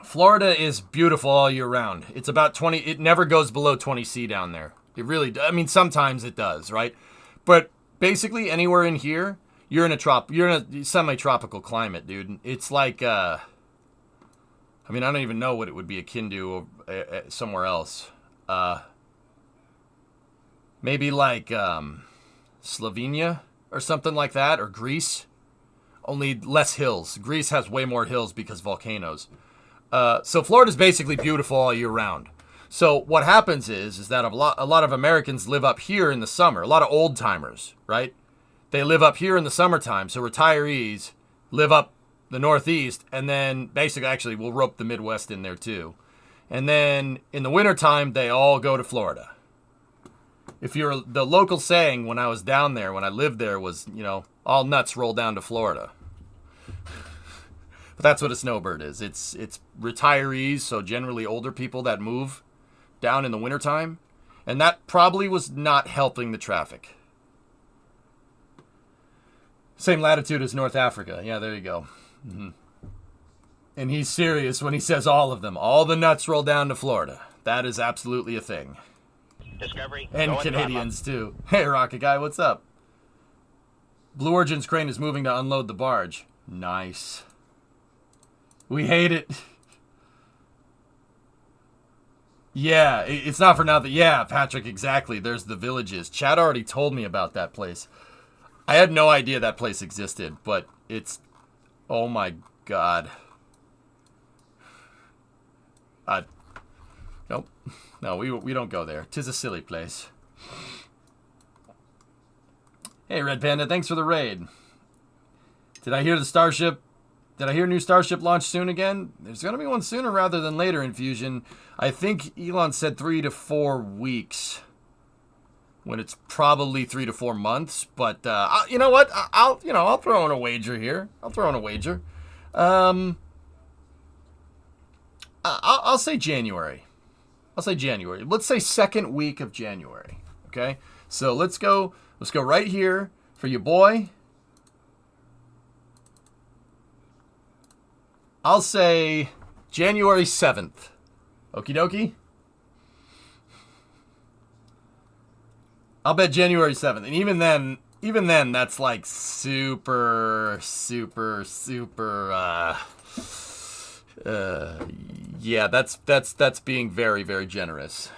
Florida is beautiful all year round. It's about 20, it never goes below 20 C down there. It really, I mean, sometimes it does, right? But basically anywhere in here, you're in a semi-tropical climate, dude. It's like, I mean, I don't even know what it would be akin to somewhere else. Maybe like Slovenia or something like that, or Greece. Only less hills. Greece has way more hills because volcanoes. So Florida's basically beautiful all year round. So what happens is that a lot of Americans live up here in the summer. A lot of old timers, right? They live up here in the summertime. So retirees live up the Northeast, and then basically, actually, we'll rope the Midwest in there too. And then in the wintertime, they all go to Florida. If you're the local saying when I was down there, when I lived there, was, you know, all nuts roll down to Florida. But that's what a snowbird is. It's retirees, so generally older people that move down in the wintertime. And that probably was not helping the traffic. Same latitude as North Africa. Yeah, there you go. Mm-hmm. And he's serious when he says all of them. All the nuts roll down to Florida. That is absolutely a thing. Discovery. And Canadians, too. Hey, Rocket Guy, what's up? Blue Origin's crane is moving to unload the barge. Nice. We hate it. Yeah, it's not for nothing. Yeah, Patrick, exactly. There's the villages. Chad already told me about that place. I had no idea that place existed, but it's... Oh, my God. Nope. No, we don't go there. 'Tis a silly place. Hey, Red Panda, thanks for the raid. Did I hear new Starship launch soon again? There's going to be one sooner rather than later in Fusion. I think Elon said 3 to 4 weeks. When it's probably 3 to 4 months. But, you know what? I'll throw in a wager here. I'll say January. Let's say second week of January. Okay? So let's go right here for your boy. I'll say January 7th. Okie dokie? I'll bet January 7th. And even then, that's like super, yeah, that's being very, very generous.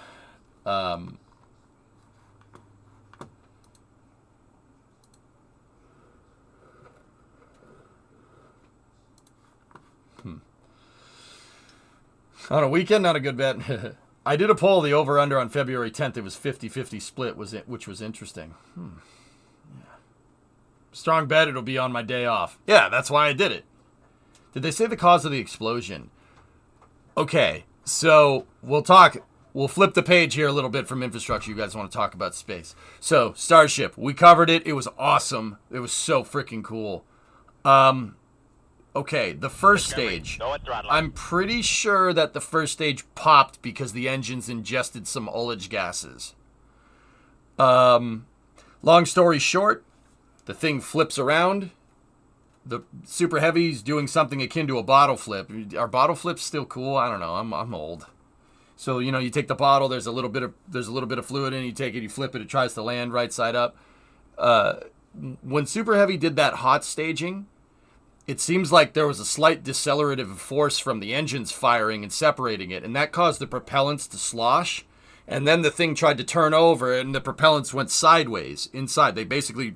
On a weekend, not a good bet. I did a poll, the over-under on February 10th. It was 50-50 split, which was interesting. Yeah. Strong bet it'll be on my day off. Yeah, that's why I did it. Did they say the cause of the explosion? Okay, so we'll flip the page here a little bit from infrastructure. You guys want to talk about space. So, Starship, we covered it. It was awesome. It was so freaking cool. Okay, the first stage. I'm pretty sure that the first stage popped because the engines ingested some ullage gases. Long story short, the thing flips around. The Super Heavy's doing something akin to a bottle flip. Are bottle flips still cool? I don't know. I'm old. So, you know, you take the bottle, there's a little bit of fluid in it, you take it, you flip it, it tries to land right side up. When Super Heavy did that hot staging, it seems like there was a slight decelerative force from the engines firing and separating it, and that caused the propellants to slosh. And then the thing tried to turn over, and the propellants went sideways inside. They basically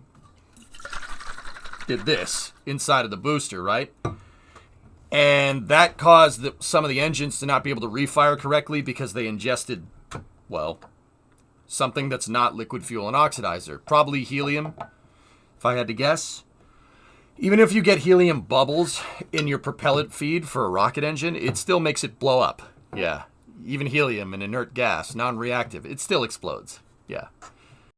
did this inside of the booster, right? And that caused some of the engines to not be able to refire correctly because they ingested, well, something that's not liquid fuel and oxidizer. Probably helium, if I had to guess. Even if you get helium bubbles in your propellant feed for a rocket engine, it still makes it blow up. Yeah. Even helium, an inert gas, non-reactive, it still explodes. Yeah.